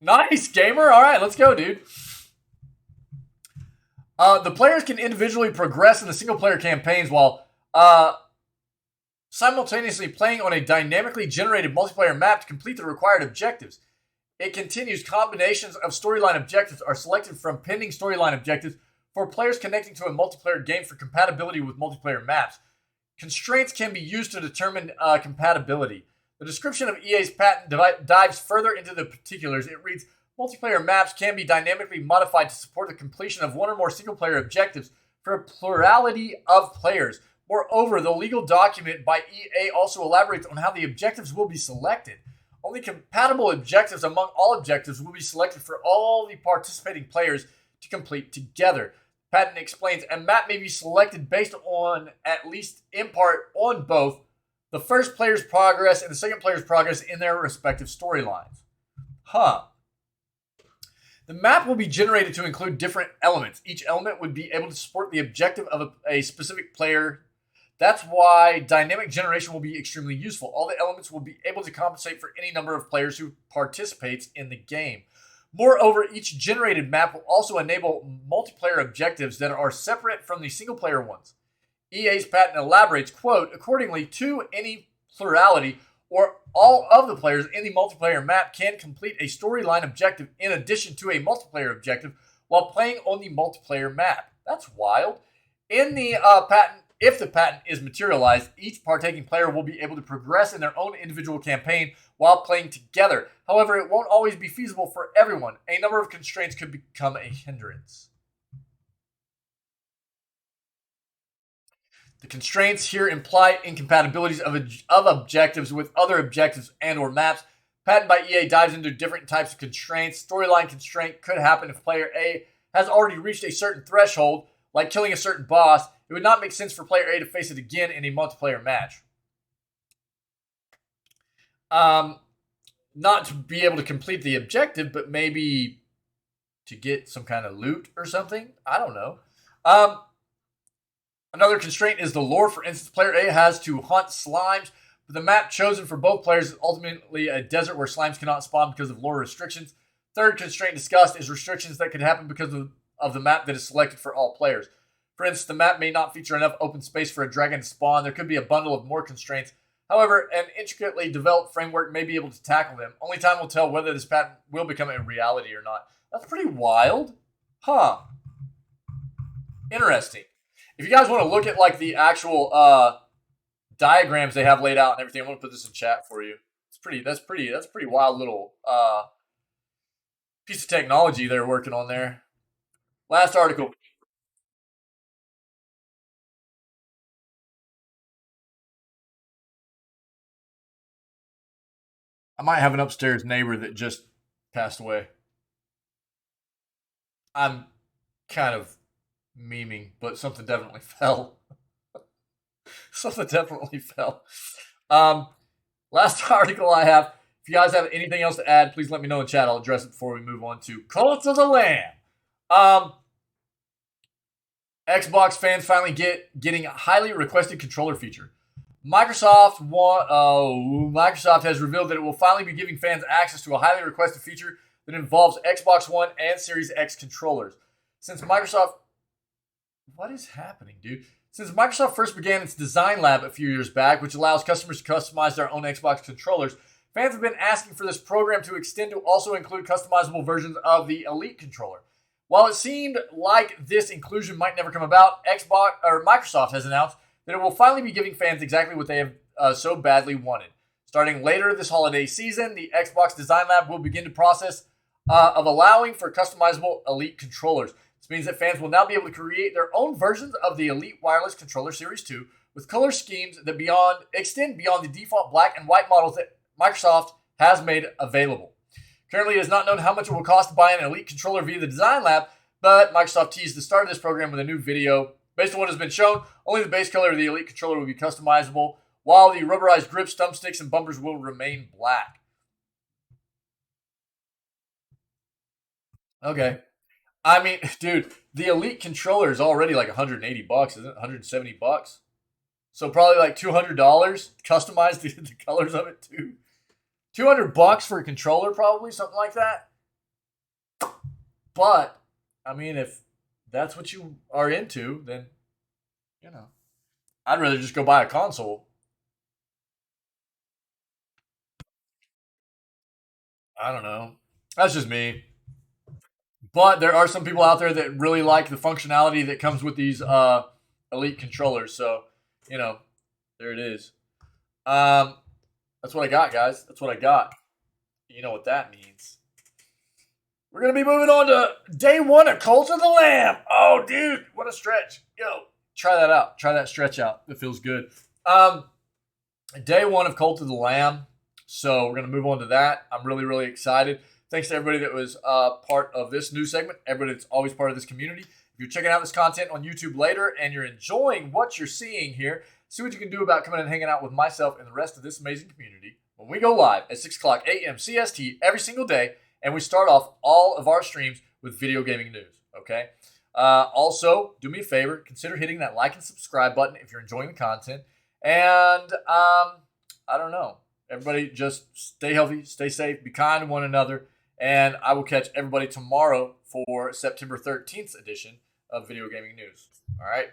Nice, gamer. All right, let's go, dude. The players can individually progress in the single-player campaigns while simultaneously playing on a dynamically generated multiplayer map to complete the required objectives. It continues, combinations of storyline objectives are selected from pending storyline objectives for players connecting to a multiplayer game for compatibility with multiplayer maps. Constraints can be used to determine compatibility. The description of EA's patent dives further into the particulars. It reads, multiplayer maps can be dynamically modified to support the completion of one or more single-player objectives for a plurality of players. Moreover, the legal document by EA also elaborates on how the objectives will be selected. Only compatible objectives among all objectives will be selected for all the participating players to complete together. The patent explains a map may be selected based on, at least in part, on both the first player's progress and the second player's progress in their respective storylines. The map will be generated to include different elements. Each element would be able to support the objective of a specific player. That's why dynamic generation will be extremely useful. All the elements will be able to compensate for any number of players who participates in the game. Moreover, each generated map will also enable multiplayer objectives that are separate from the single-player ones. EA's patent elaborates, quote, accordingly to any plurality or all of the players in the multiplayer map can complete a storyline objective in addition to a multiplayer objective while playing on the multiplayer map. That's wild. In the patent, if the patent is materialized, each partaking player will be able to progress in their own individual campaign while playing together. However, it won't always be feasible for everyone. A number of constraints could become a hindrance. The constraints here imply incompatibilities of objectives with other objectives and or maps. Patent by EA dives into different types of constraints. Storyline constraint could happen if player A has already reached a certain threshold, like killing a certain boss. It would not make sense for player A to face it again in a multiplayer match. Not to be able to complete the objective, but maybe to get some kind of loot or something. I don't know. Another constraint is the lore. For instance, player A has to hunt slimes, but the map chosen for both players is ultimately a desert where slimes cannot spawn because of lore restrictions. Third constraint discussed is restrictions that could happen because of the map that is selected for all players. For instance, the map may not feature enough open space for a dragon to spawn. There could be a bundle of more constraints. However, an intricately developed framework may be able to tackle them. Only time will tell whether this patent will become a reality or not. That's pretty wild. Interesting. If you guys want to look at like the actual diagrams they have laid out and everything, I'm going to put this in chat for you. That's pretty wild little piece of technology they're working on there. Last article. I might have an upstairs neighbor that just passed away. I'm kind of memeing, but something definitely fell. Something definitely fell. Last article I have. If you guys have anything else to add, please let me know in chat. I'll address it before we move on to Cult of the Lamb. Xbox fans finally getting a highly requested controller feature. Microsoft has revealed that it will finally be giving fans access to a highly requested feature that involves Xbox One and Series X controllers. What is happening, dude? Since Microsoft first began its design lab a few years back, which allows customers to customize their own Xbox controllers, fans have been asking for this program to extend to also include customizable versions of the Elite controller. While it seemed like this inclusion might never come about, Microsoft has announced that it will finally be giving fans exactly what they have so badly wanted. Starting later this holiday season, the Xbox Design Lab will begin the process of allowing for customizable Elite controllers. This means that fans will now be able to create their own versions of the Elite Wireless Controller Series 2 with color schemes that extend beyond the default black and white models that Microsoft has made available. Currently, it is not known how much it will cost to buy an Elite controller via the Design Lab, but Microsoft teased the start of this program with a new video. Based on what has been shown, only the base color of the Elite controller will be customizable, while the rubberized grips, thumbsticks, and bumpers will remain black. Okay. I mean, dude, the Elite controller is already like $180, isn't it? $170. So probably like $200. Customize the colors of it too. $200 for a controller, probably something like that. But I mean, if that's what you are into, then I'd rather just go buy a console. I don't know. That's just me. But there are some people out there that really like the functionality that comes with these Elite controllers. So, there it is. That's what I got, guys. That's what I got. You know what that means. We're going to be moving on to day 1 of Cult of the Lamb. Oh, dude, what a stretch. Yo, try that out. Try that stretch out. It feels good. Day 1 of Cult of the Lamb. So we're going to move on to that. I'm really, really excited. Thanks to everybody that was part of this new segment, everybody that's always part of this community. If you're checking out this content on YouTube later and you're enjoying what you're seeing here, see what you can do about coming and hanging out with myself and the rest of this amazing community when we go live at 6 o'clock a.m. CST every single day, and we start off all of our streams with video gaming news, okay? Also, do me a favor, consider hitting that like and subscribe button if you're enjoying the content. And I don't know. Everybody just stay healthy, stay safe, be kind to one another, and I will catch everybody tomorrow for September 13th edition of Video Gaming News. All right?